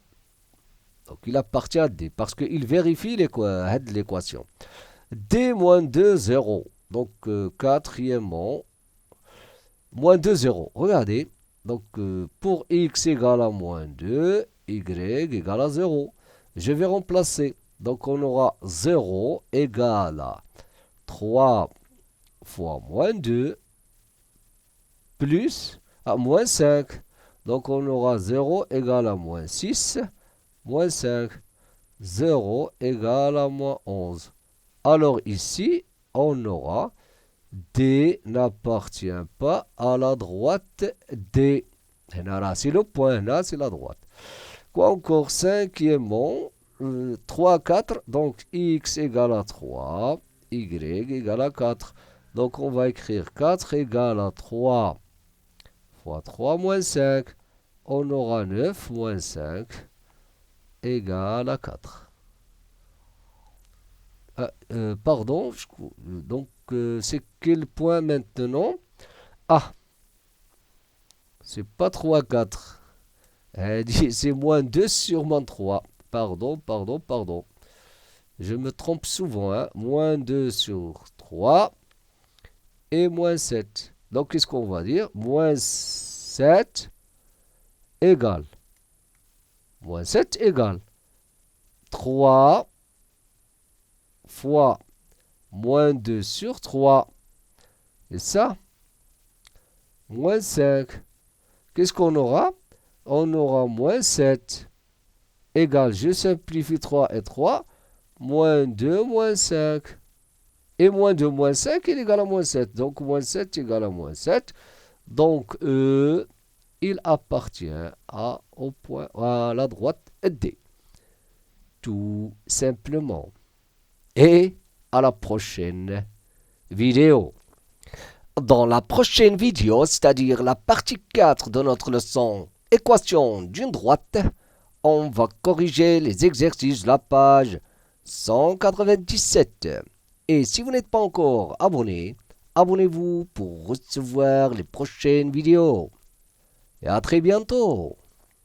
Donc, il appartient à D parce qu'il vérifie l'équation. D moins 2, 0. Donc, quatrièmement, moins 2, 0. Regardez. Donc, pour x égale à moins 2, y égale à 0. Je vais remplacer. Donc, on aura 0 égale à 3 fois moins 2 plus moins 5. Donc, on aura 0 égale à moins 6, moins 5. 0 égale à moins 11. Alors, ici, on aura D n'appartient pas à la droite D. Là, c'est le point, là, c'est la droite. Quoi encore? Cinquièmement, 3, 4. Donc, x égale à 3, y égale à 4. Donc, on va écrire 4 égale à 3 fois 3 moins 5. On aura 9 moins 5 égale à 4. Pardon, donc c'est quel point maintenant? Ah, c'est pas 3, 4. C'est moins 2 sur moins 3. Pardon. Je me trompe souvent. Hein. Moins 2 sur 3 et moins 7. Donc, qu'est-ce qu'on va dire? Moins 7 égale. Moins 7 égale. 3 fois moins 2 sur 3. Et ça, moins 5. Qu'est-ce qu'on aura? On aura moins 7 égale, je simplifie 3 et 3, moins 2, moins 5. Et moins 2, moins 5 est égal à moins 7. Donc, moins 7 égale à moins 7. Donc, E, il appartient au point, à la droite D. Tout simplement. Et à la prochaine vidéo. Dans la prochaine vidéo, c'est-à-dire la partie 4 de notre leçon équation d'une droite, on va corriger les exercices de la page 197. Et si vous n'êtes pas encore abonné, abonnez-vous pour recevoir les prochaines vidéos. Et à très bientôt.